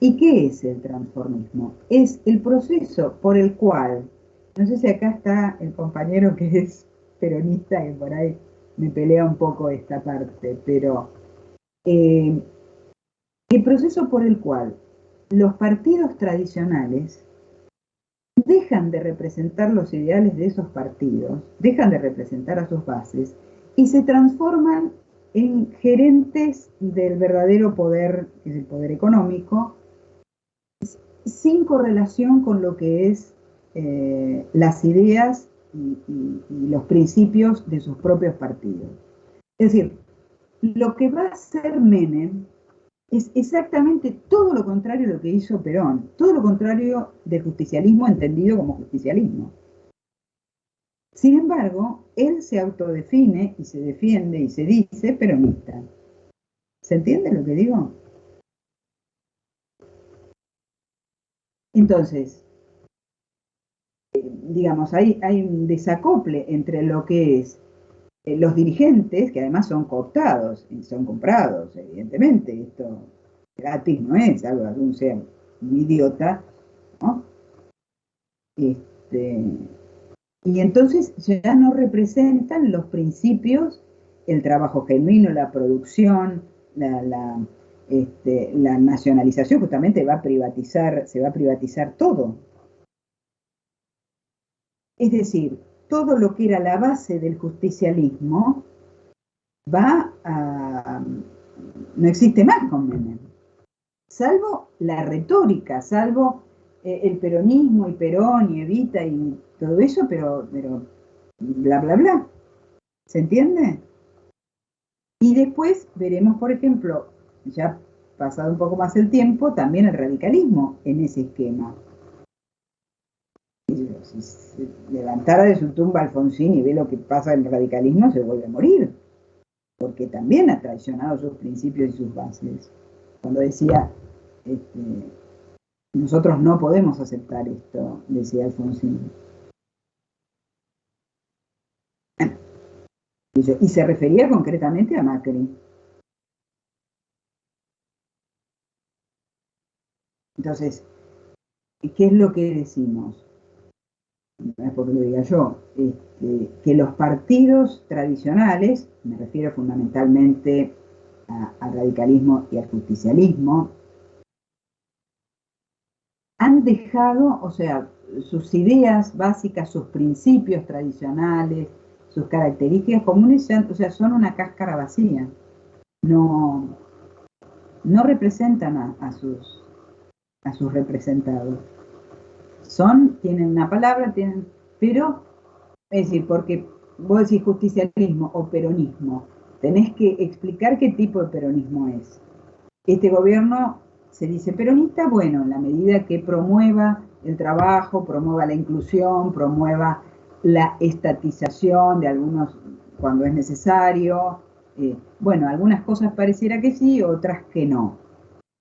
C: ¿Y qué es el transformismo? Es el proceso por el cual, no sé si acá está el compañero que es peronista, que por ahí me pelea un poco esta parte, pero el proceso por el cual los partidos tradicionales dejan de representar los ideales de esos partidos, dejan de representar a sus bases y se transforman en gerentes del verdadero poder, que es el poder económico, sin correlación con lo que es las ideas y los principios de sus propios partidos. Es decir, lo que va a hacer Menem es exactamente todo lo contrario de lo que hizo Perón, todo lo contrario del justicialismo entendido como justicialismo. Sin embargo, él se autodefine y se defiende y se dice peronista. ¿Se entiende lo que digo? Entonces, digamos, hay un desacople entre lo que es los dirigentes, que además son cooptados y son comprados, evidentemente, esto gratis no es, algo de algún sea un idiota, ¿no? Y entonces ya no representan los principios, el trabajo genuino, la producción, la nacionalización, justamente se va a privatizar todo. Es decir, todo lo que era la base del justicialismo no existe más con Menem. Salvo la retórica, salvo el peronismo y Perón y Evita y todo eso, pero bla, bla, bla. ¿Se entiende? Y después veremos, por ejemplo, ya pasado un poco más el tiempo, también el radicalismo en ese esquema. Si se levantara de su tumba Alfonsín y ve lo que pasa en el radicalismo, se vuelve a morir, porque también ha traicionado sus principios y sus bases. Cuando decía, nosotros no podemos aceptar esto, decía Alfonsín. Y se refería concretamente a Macri. Entonces, ¿qué es lo que decimos? No es porque lo diga yo, que los partidos tradicionales, me refiero fundamentalmente al radicalismo y al justicialismo, han dejado, o sea, sus ideas básicas, sus principios tradicionales, sus características comunes, o sea, son una cáscara vacía. No representan a sus representados. Tienen una palabra, pero, es decir, porque vos decís justicialismo o peronismo, tenés que explicar qué tipo de peronismo es. Este gobierno se dice peronista, bueno, en la medida que promueva el trabajo, promueva la inclusión, promueva la estatización de algunos cuando es necesario. Bueno, algunas cosas pareciera que sí, otras que no.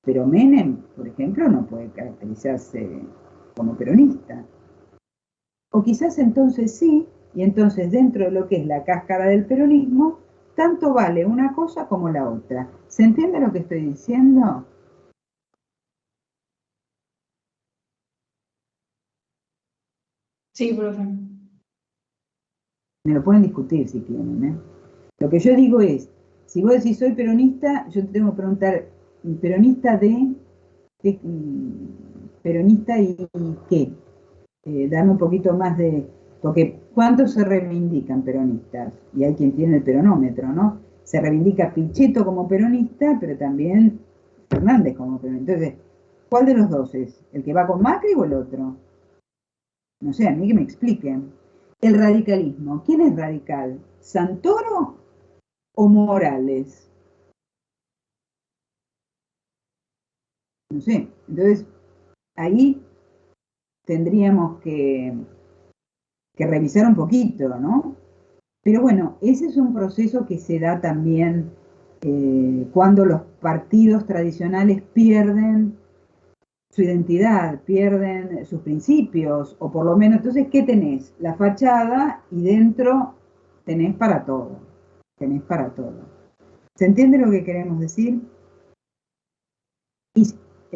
C: Pero Menem, por ejemplo, no puede caracterizarse como peronista. O quizás entonces sí, y entonces dentro de lo que es la cáscara del peronismo, tanto vale una cosa como la otra. ¿Se entiende lo que estoy diciendo?
A: Sí, profe.
C: Me lo pueden discutir si quieren, ¿eh? Lo que yo digo es, si vos decís soy peronista, yo te tengo que preguntar, ¿peronista de qué? ¿Peronista y qué? Dame un poquito más de... Porque ¿cuántos se reivindican peronistas? Y hay quien tiene el peronómetro, ¿no? Se reivindica Pichetto como peronista, pero también Fernández como peronista. Entonces, ¿cuál de los dos es? ¿El que va con Macri o el otro? No sé, a mí que me expliquen. El radicalismo. ¿Quién es radical? ¿Santoro o Morales? No sé. Entonces, ahí tendríamos que revisar un poquito, ¿no? Pero bueno, ese es un proceso que se da también cuando los partidos tradicionales pierden su identidad, pierden sus principios, o por lo menos, entonces, ¿qué tenés? La fachada y dentro tenés para todo, tenés para todo. ¿Se entiende lo que queremos decir? Y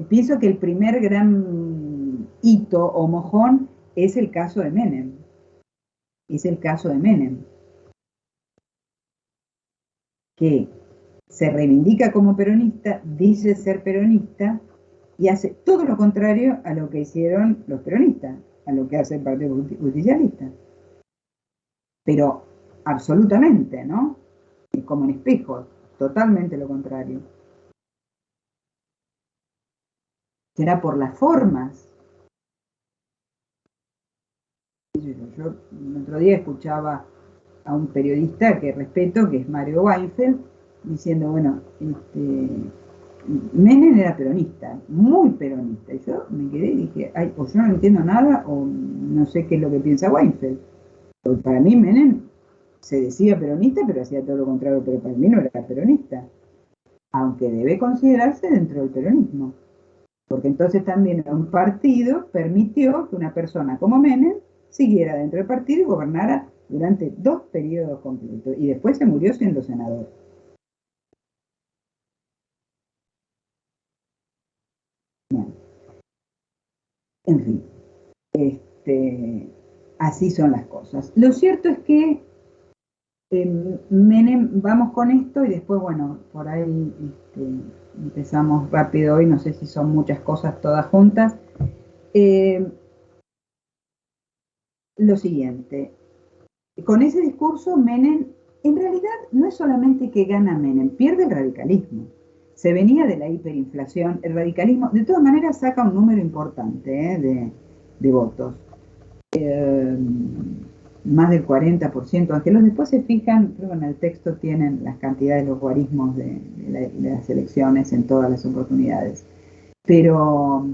C: pienso que el primer gran hito o mojón es el caso de Menem, es el caso de Menem, que se reivindica como peronista, dice ser peronista y hace todo lo contrario a lo que hicieron los peronistas, a lo que hace el Partido Justicialista. Pero absolutamente, ¿no? Como en espejo, totalmente lo contrario. Será por las formas. Yo el otro día escuchaba a un periodista que respeto, que es Mario Weinfeld, diciendo, bueno, Menem era peronista, muy peronista. Y yo me quedé y dije, ay, o yo no entiendo nada, o no sé qué es lo que piensa Weinfeld. Porque para mí Menem se decía peronista, pero hacía todo lo contrario, pero para mí no era peronista. Aunque debe considerarse dentro del peronismo. Porque entonces también un partido permitió que una persona como Menem siguiera dentro del partido y gobernara durante 2 periodos completos. Y después se murió siendo senador. Bueno, en fin, así son las cosas. Lo cierto es que Menem, vamos con esto y después, bueno, por ahí empezamos rápido hoy, no sé si son muchas cosas todas juntas. Lo siguiente, con ese discurso Menem, en realidad no es solamente que gana Menem, pierde el radicalismo. Se venía de la hiperinflación, el radicalismo, de todas maneras saca un número importante de votos. Más del 40%, aunque los después se fijan, creo que en el texto tienen las cantidades, los guarismos de las elecciones en todas las oportunidades. Pero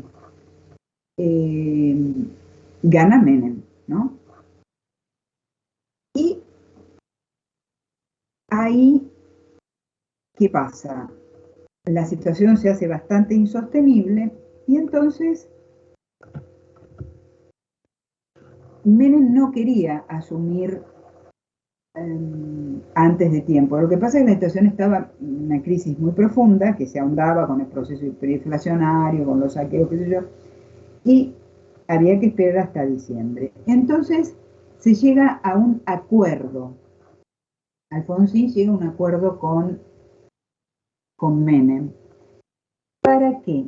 C: gana Menem, ¿no? Y ahí, ¿qué pasa? La situación se hace bastante insostenible y entonces Menem no quería asumir antes de tiempo. Lo que pasa es que la situación estaba en una crisis muy profunda, que se ahondaba con el proceso hiperinflacionario, con los saqueos, qué sé yo, y había que esperar hasta diciembre. Entonces se llega a un acuerdo. Alfonsín llega a un acuerdo con Menem. ¿Para qué?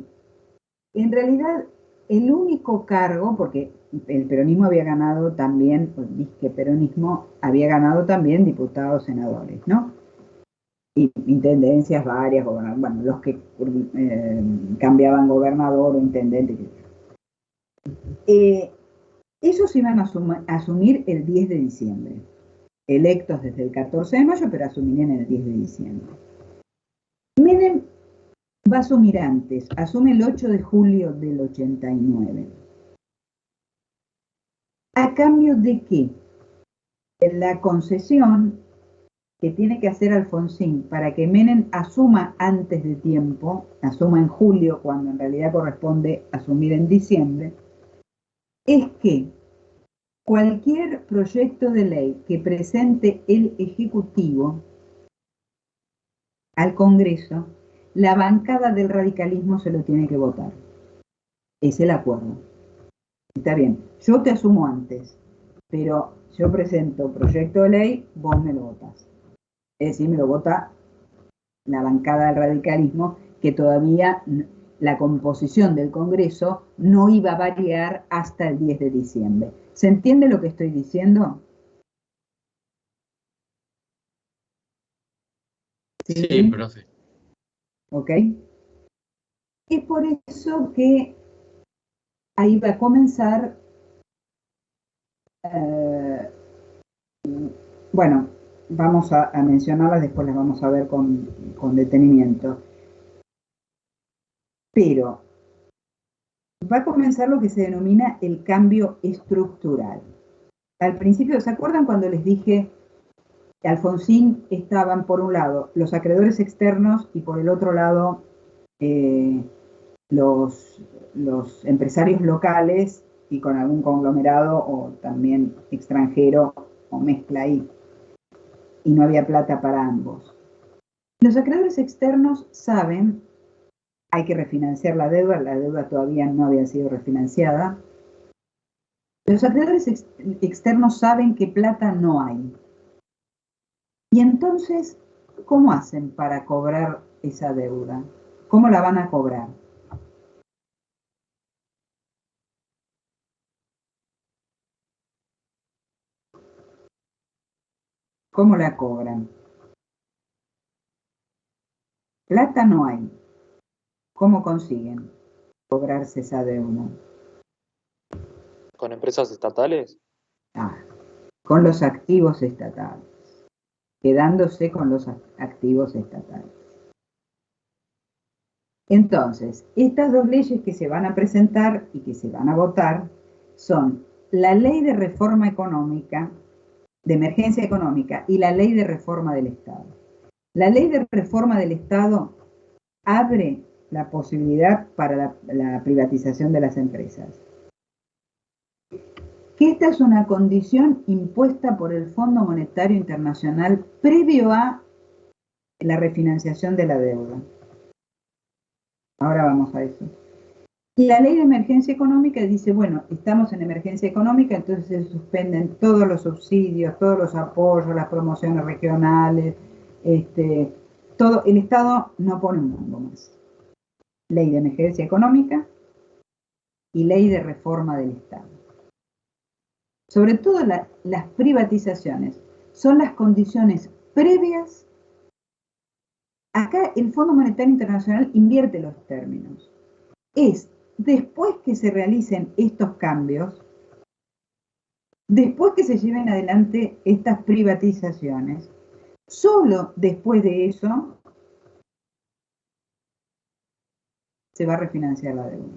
C: En realidad, el único cargo, porque el peronismo había ganado también, el disque peronismo había ganado también diputados, senadores, ¿no? Y intendencias varias, bueno, los que cambiaban gobernador o intendente. Esos iban a asumir el 10 de diciembre. electos desde el 14 de mayo, pero asumirían el 10 de diciembre. Menem va a asumir antes, asume el 8 de julio del 89. ¿A cambio de qué? La concesión que tiene que hacer Alfonsín para que Menem asuma antes de tiempo, asuma en julio, cuando en realidad corresponde asumir en diciembre, es que cualquier proyecto de ley que presente el Ejecutivo al Congreso, la bancada del radicalismo se lo tiene que votar. Es el acuerdo. Está bien, yo te asumo antes, pero yo presento proyecto de ley, vos me lo votás. Es decir, me lo vota la bancada del radicalismo, que todavía la composición del Congreso no iba a variar hasta el 10 de diciembre. ¿Se entiende lo que estoy diciendo?
D: Sí, profe.
C: ¿Ok? Es por eso que ahí va a comenzar, bueno, vamos a mencionarlas, después las vamos a ver con detenimiento. Pero va a comenzar lo que se denomina el cambio estructural. Al principio, ¿se acuerdan cuando les dije que Alfonsín estaban por un lado los acreedores externos y por el otro lado los empresarios locales y con algún conglomerado o también extranjero o mezcla ahí? Y no había plata para ambos. Los acreedores externos saben, hay que refinanciar la deuda todavía no había sido refinanciada. Los acreedores externos saben que plata no hay. Y entonces, ¿cómo hacen para cobrar esa deuda? ¿Cómo la van a cobrar? ¿Cómo la cobran? Plata no hay. ¿Cómo consiguen cobrarse esa deuda?
E: ¿Con empresas estatales?
C: Con los activos estatales, quedándose con los activos estatales. Entonces, estas dos leyes que se van a presentar y que se van a votar son la ley de reforma económica, de emergencia económica, y la ley de reforma del Estado. La ley de reforma del Estado abre la posibilidad para la privatización de las empresas. Que esta es una condición impuesta por el Fondo Monetario Internacional previo a la refinanciación de la deuda. Ahora vamos a eso. Y la ley de emergencia económica dice, bueno, estamos en emergencia económica, entonces se suspenden todos los subsidios, todos los apoyos, las promociones regionales, todo. El Estado no pone un mango más. Ley de emergencia económica y ley de reforma del Estado. Sobre todo las privatizaciones son las condiciones previas. Acá el Fondo Monetario Internacional invierte los términos. Es después que se realicen estos cambios, después que se lleven adelante estas privatizaciones, solo después de eso se va a refinanciar la deuda.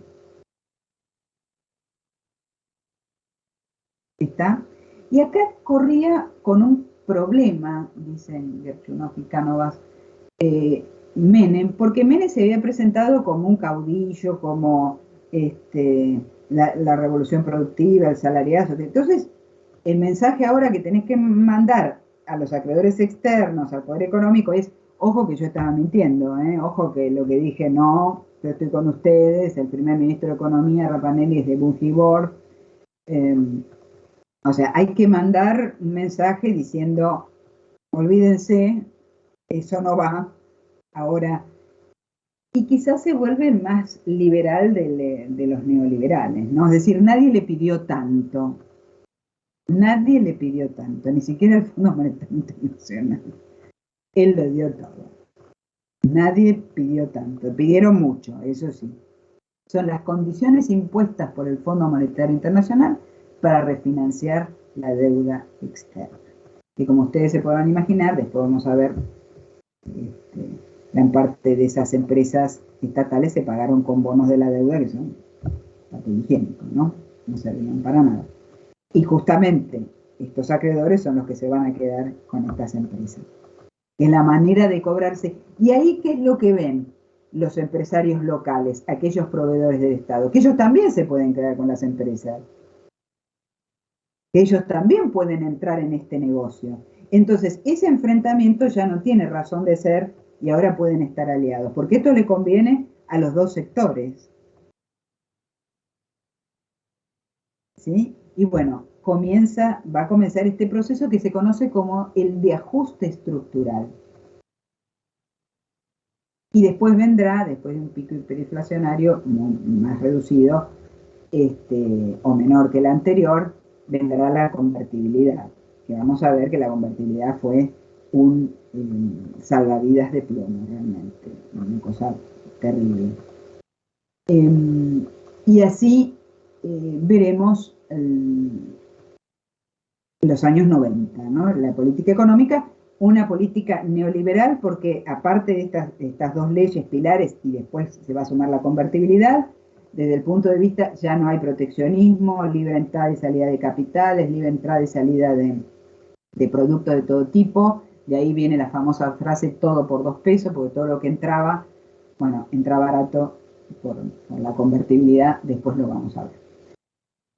C: ¿Está? Y acá corría con un problema, dicen Gerchunov y Cánovas, Menem, porque Menem se había presentado como un caudillo, como la revolución productiva, el salariazo. Entonces, el mensaje ahora que tenés que mandar a los acreedores externos, al poder económico, es, ojo que yo estaba mintiendo, ojo que lo que dije no, yo estoy con ustedes, el primer ministro de Economía, Rapanelli, es de Bungibor. O sea, hay que mandar un mensaje diciendo, olvídense, eso no va. Ahora, y quizás se vuelve más liberal de los neoliberales, ¿no? Es decir, nadie le pidió tanto, ni siquiera el Fondo Monetario Internacional. Él lo dio todo. Nadie pidió tanto, pidieron mucho, eso sí. Son las condiciones impuestas por el Fondo Monetario Internacional para refinanciar la deuda externa. que como ustedes se podrán imaginar, después vamos a ver, gran parte de esas empresas estatales se pagaron con bonos de la deuda que son papel higiénico, ¿no? No servían para nada. Y justamente estos acreedores son los que se van a quedar con estas empresas. Es la manera de cobrarse. Y ahí, ¿qué es lo que ven los empresarios locales, aquellos proveedores del Estado? Que ellos también se pueden quedar con las empresas. Que ellos también pueden entrar en este negocio. Entonces, ese enfrentamiento ya no tiene razón de ser y ahora pueden estar aliados, porque esto le conviene a los dos sectores. ¿Sí? Y bueno, va a comenzar este proceso que se conoce como el de ajuste estructural. Y después vendrá, después de un pico hiperinflacionario más reducido o menor que el anterior, vendrá la convertibilidad. Que vamos a ver que la convertibilidad fue un salvavidas de plomo, realmente. Una cosa terrible. Y así veremos los años 90, ¿no? La política económica, una política neoliberal, porque aparte de estas dos leyes pilares, y después se va a sumar la convertibilidad, desde el punto de vista ya no hay proteccionismo, libre entrada y salida de capitales, libre entrada y salida de productos de todo tipo. De ahí viene la famosa frase todo por 2 pesos, porque todo lo que entraba, bueno, entra barato por la convertibilidad, después lo vamos a ver.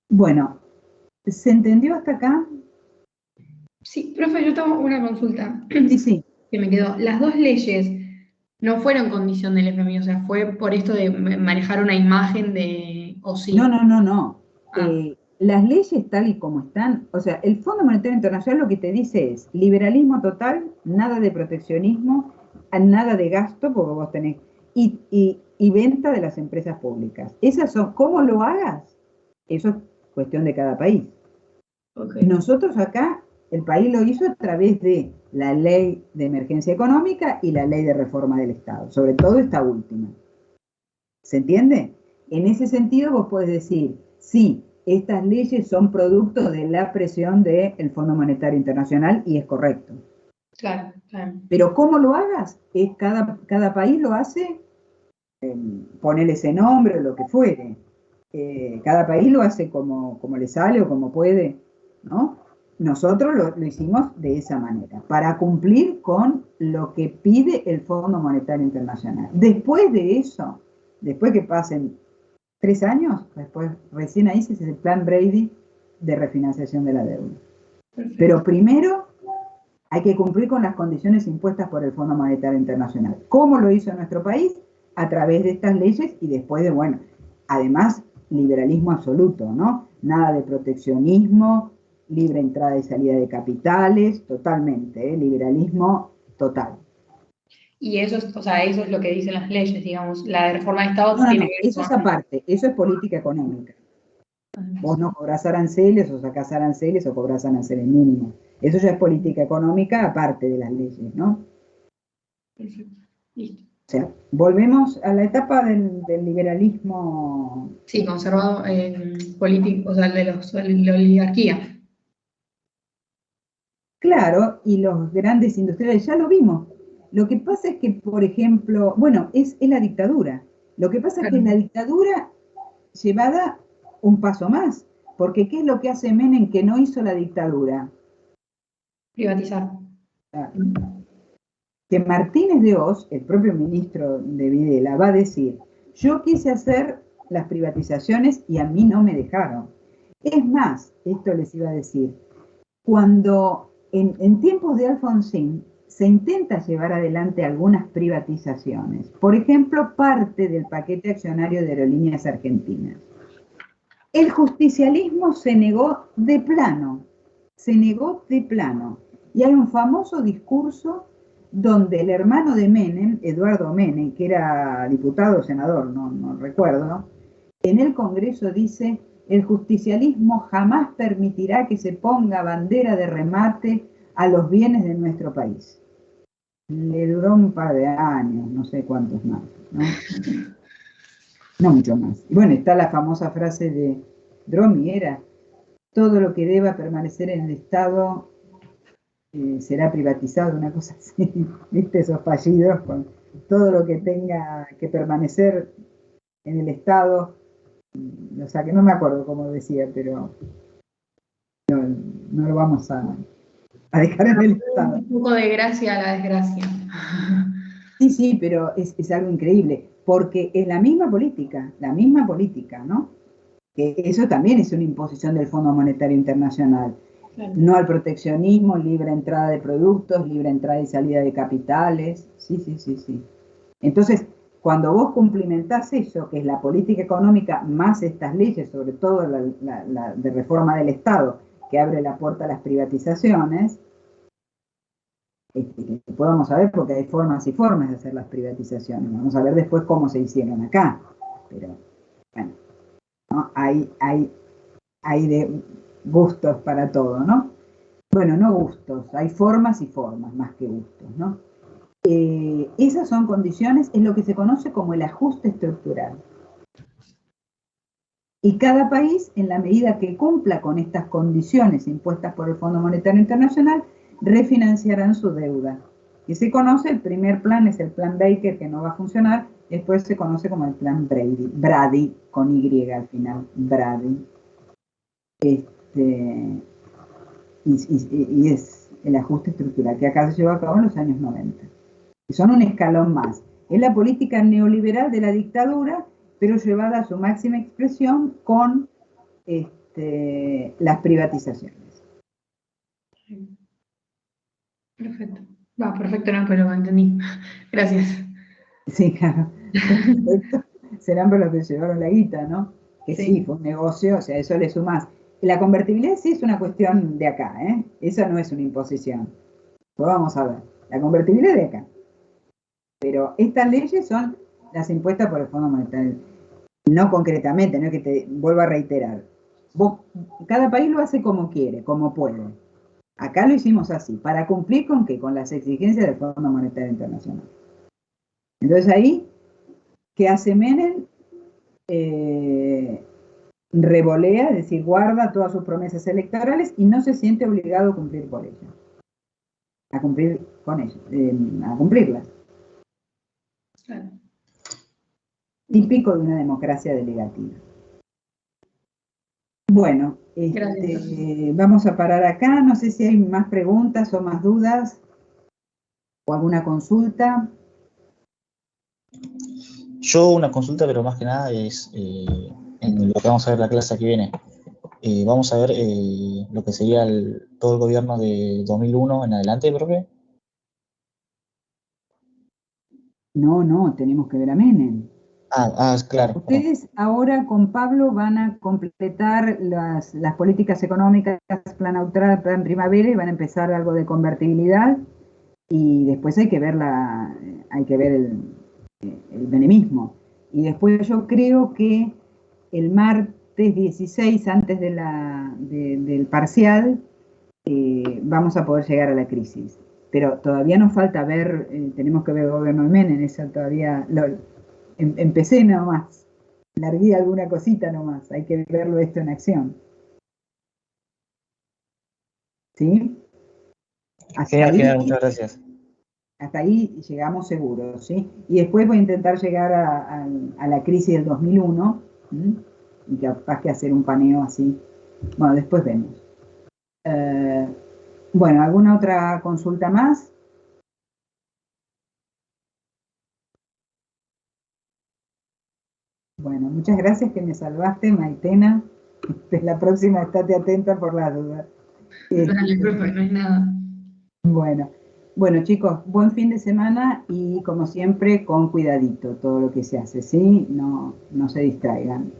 C: Bueno, ¿se entendió hasta acá?
A: Sí, profe, yo tengo una consulta.
C: Sí.
A: Que me quedó. Las dos leyes no fueron condición del FMI, o sea, fue por esto de manejar una imagen de, o sí.
C: No. Las leyes tal y como están, o sea, el Fondo Monetario Internacional lo que te dice es liberalismo total, nada de proteccionismo, nada de gasto, porque vos tenés, y venta de las empresas públicas. Esas son, ¿cómo lo hagas? Eso es cuestión de cada país.
A: Okay.
C: Nosotros acá, el país lo hizo a través de la ley de emergencia económica y la ley de reforma del Estado, sobre todo esta última. ¿Se entiende? En ese sentido vos podés decir, sí, estas leyes son producto de la presión del Fondo Monetario Internacional y es correcto.
A: Claro.
C: Pero cómo lo hagas, cada país lo hace, ponele ese nombre o lo que fuere. Cada país lo hace como le sale o como puede, ¿no? Nosotros lo hicimos de esa manera, para cumplir con lo que pide el Fondo Monetario Internacional. Después de eso, después que pasen 3 años, después recién ahí se hace el plan Brady de refinanciación de la deuda. Perfecto. Pero primero hay que cumplir con las condiciones impuestas por el Fondo Monetario Internacional. ¿Cómo lo hizo nuestro país? A través de estas leyes y después de, bueno, además liberalismo absoluto, ¿no? Nada de proteccionismo, libre entrada y salida de capitales, totalmente, liberalismo total.
A: Y eso es, o sea, eso es lo que dicen las leyes, digamos, la reforma de Estado
C: No,
A: tiene que ver
C: eso es aparte, eso es política económica. Vos no cobrás aranceles o sacás aranceles o cobrás aranceles mínimos. Eso ya es política económica aparte de las leyes, ¿no?
A: Perfecto, listo.
C: O sea, volvemos a la etapa del liberalismo.
A: Sí, conservado político, o sea, de la oligarquía.
C: Claro, y los grandes industriales, ya lo vimos. Lo que pasa es que, por ejemplo, bueno, es la dictadura. Lo que pasa es que es la dictadura llevada un paso más. Porque ¿qué es lo que hace Menem que no hizo la dictadura?
A: Privatizar.
C: Que Martínez de Oz, el propio ministro de Videla, va a decir, yo quise hacer las privatizaciones y a mí no me dejaron. Es más, esto les iba a decir, cuando en tiempos de Alfonsín se intenta llevar adelante algunas privatizaciones, por ejemplo, parte del paquete accionario de Aerolíneas Argentinas, el justicialismo se negó de plano, y hay un famoso discurso donde el hermano de Menem, Eduardo Menem, que era diputado o senador, no recuerdo, en el Congreso dice, el justicialismo jamás permitirá que se ponga bandera de remate a los bienes de nuestro país. Le duró un par de años, no sé cuántos más, ¿no? No mucho más. Y bueno, está la famosa frase de Dromi, era, todo lo que deba permanecer en el Estado será privatizado, una cosa así, ¿viste? Esos fallidos con todo lo que tenga que permanecer en el Estado, o sea, que no me acuerdo cómo decía, pero no lo vamos a dejar en el Estado.
A: Un poco de gracia a la desgracia.
C: Sí, sí, pero es algo increíble, porque es la misma política, ¿no? Que eso también es una imposición del Fondo Monetario Internacional.
A: Claro.
C: No al proteccionismo, libre entrada de productos, libre entrada y salida de capitales. Sí, sí, sí, sí. Entonces, cuando vos cumplimentás eso, que es la política económica más estas leyes, sobre todo la de reforma del Estado, que abre la puerta a las privatizaciones, después vamos a ver porque hay formas y formas de hacer las privatizaciones. Vamos a ver después cómo se hicieron acá. Pero, bueno, ¿no? Hay de gustos para todo, ¿no? Bueno, no gustos, hay formas y formas más que gustos, ¿no? Esas son condiciones, es lo que se conoce como el ajuste estructural. Y cada país, en la medida que cumpla con estas condiciones impuestas por el Fondo Monetario Internacional, refinanciarán su deuda. Y se conoce, el primer plan es el plan Baker, que no va a funcionar, después se conoce como el plan Brady, con Y al final, Brady. Y es el ajuste estructural que acá se llevó a cabo en los años 90. Y son un escalón más. Es la política neoliberal de la dictadura, pero llevada a su máxima expresión con las privatizaciones.
A: Perfecto. Va, perfecto, no, pero entendí. Gracias.
C: Sí, claro. Perfecto. Serán por los que llevaron la guita, ¿no? Que sí, fue un negocio, o sea, eso le sumás. La convertibilidad sí es una cuestión de acá, ¿eh? Esa no es una imposición. Pues vamos a ver. La convertibilidad es de acá. Pero estas leyes son las impuestas por el Fondo Monetario. No concretamente, no es que te vuelva a reiterar. Cada país lo hace como quiere, como puede. Acá lo hicimos así. ¿Para cumplir con qué? Con las exigencias del Fondo Monetario Internacional. Entonces ahí, ¿qué hace Menem? Revolea, es decir, guarda todas sus promesas electorales y no se siente obligado a cumplir por ello. A cumplir con ello, a cumplirlas.
A: Claro.
C: Típico de una democracia delegativa. Bueno, vamos a parar acá. No sé si hay más preguntas o más dudas o alguna consulta.
B: Yo una consulta, pero más que nada es en lo que vamos a ver la clase que viene. Vamos a ver lo que sería todo el gobierno de 2001 en adelante, profe.
C: No, tenemos que ver a Menem.
B: Claro.
C: Ustedes ahora con Pablo van a completar las políticas económicas, plan austral, plan primavera, y van a empezar algo de convertibilidad, y después hay que ver el menemismo. Y después yo creo que el martes 16, antes del parcial, vamos a poder llegar a la crisis. Pero todavía nos falta ver, tenemos que ver el gobierno de Menem, eso todavía empecé nomás. Largué alguna cosita nomás, hay que verlo esto en acción. ¿Sí?
B: Genial, muchas gracias.
C: Hasta ahí llegamos seguros, ¿sí? Y después voy a intentar llegar a la crisis del 2001, ¿sí? Y capaz que hacer un paneo así. Bueno, después vemos. Bueno, ¿alguna otra consulta más? Bueno, muchas gracias que me salvaste, Maitena. La próxima estate atenta por las dudas.
A: Dale, profe, no es nada.
C: Bueno, chicos, buen fin de semana y como siempre con cuidadito todo lo que se hace, ¿sí? No se distraigan.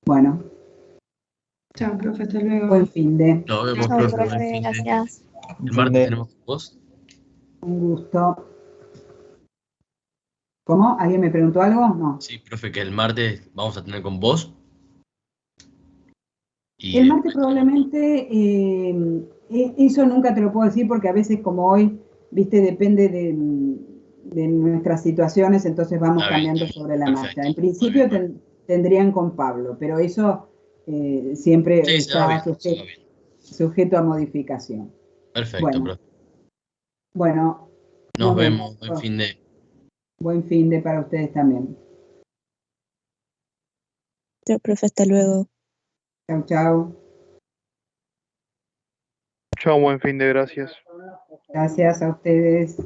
C: Bueno.
A: Chao, profe, hasta luego.
C: Buen fin de.
D: Nos vemos,
E: Chao,
D: profe.
E: profe,
D: Buen fin de.
E: gracias.
D: El martes tenemos vos.
C: Un gusto. ¿Cómo? ¿Alguien me preguntó algo? No.
D: Sí, profe, que el martes vamos a tener con vos. Y
C: el martes probablemente, eso nunca te lo puedo decir porque a veces como hoy, viste, depende de nuestras situaciones, entonces vamos cambiando sobre la marcha. En principio tendrían con Pablo, pero eso siempre está sujeto a modificación.
D: Perfecto,
C: Bueno,
D: profe.
C: bueno,
D: Nos
C: nos vemos.
D: vemos. Buen fin de.
C: Buen fin de para ustedes también.
E: Chao, profe, hasta luego.
C: Chau, chau.
F: Chao, buen fin de gracias.
C: Gracias a ustedes.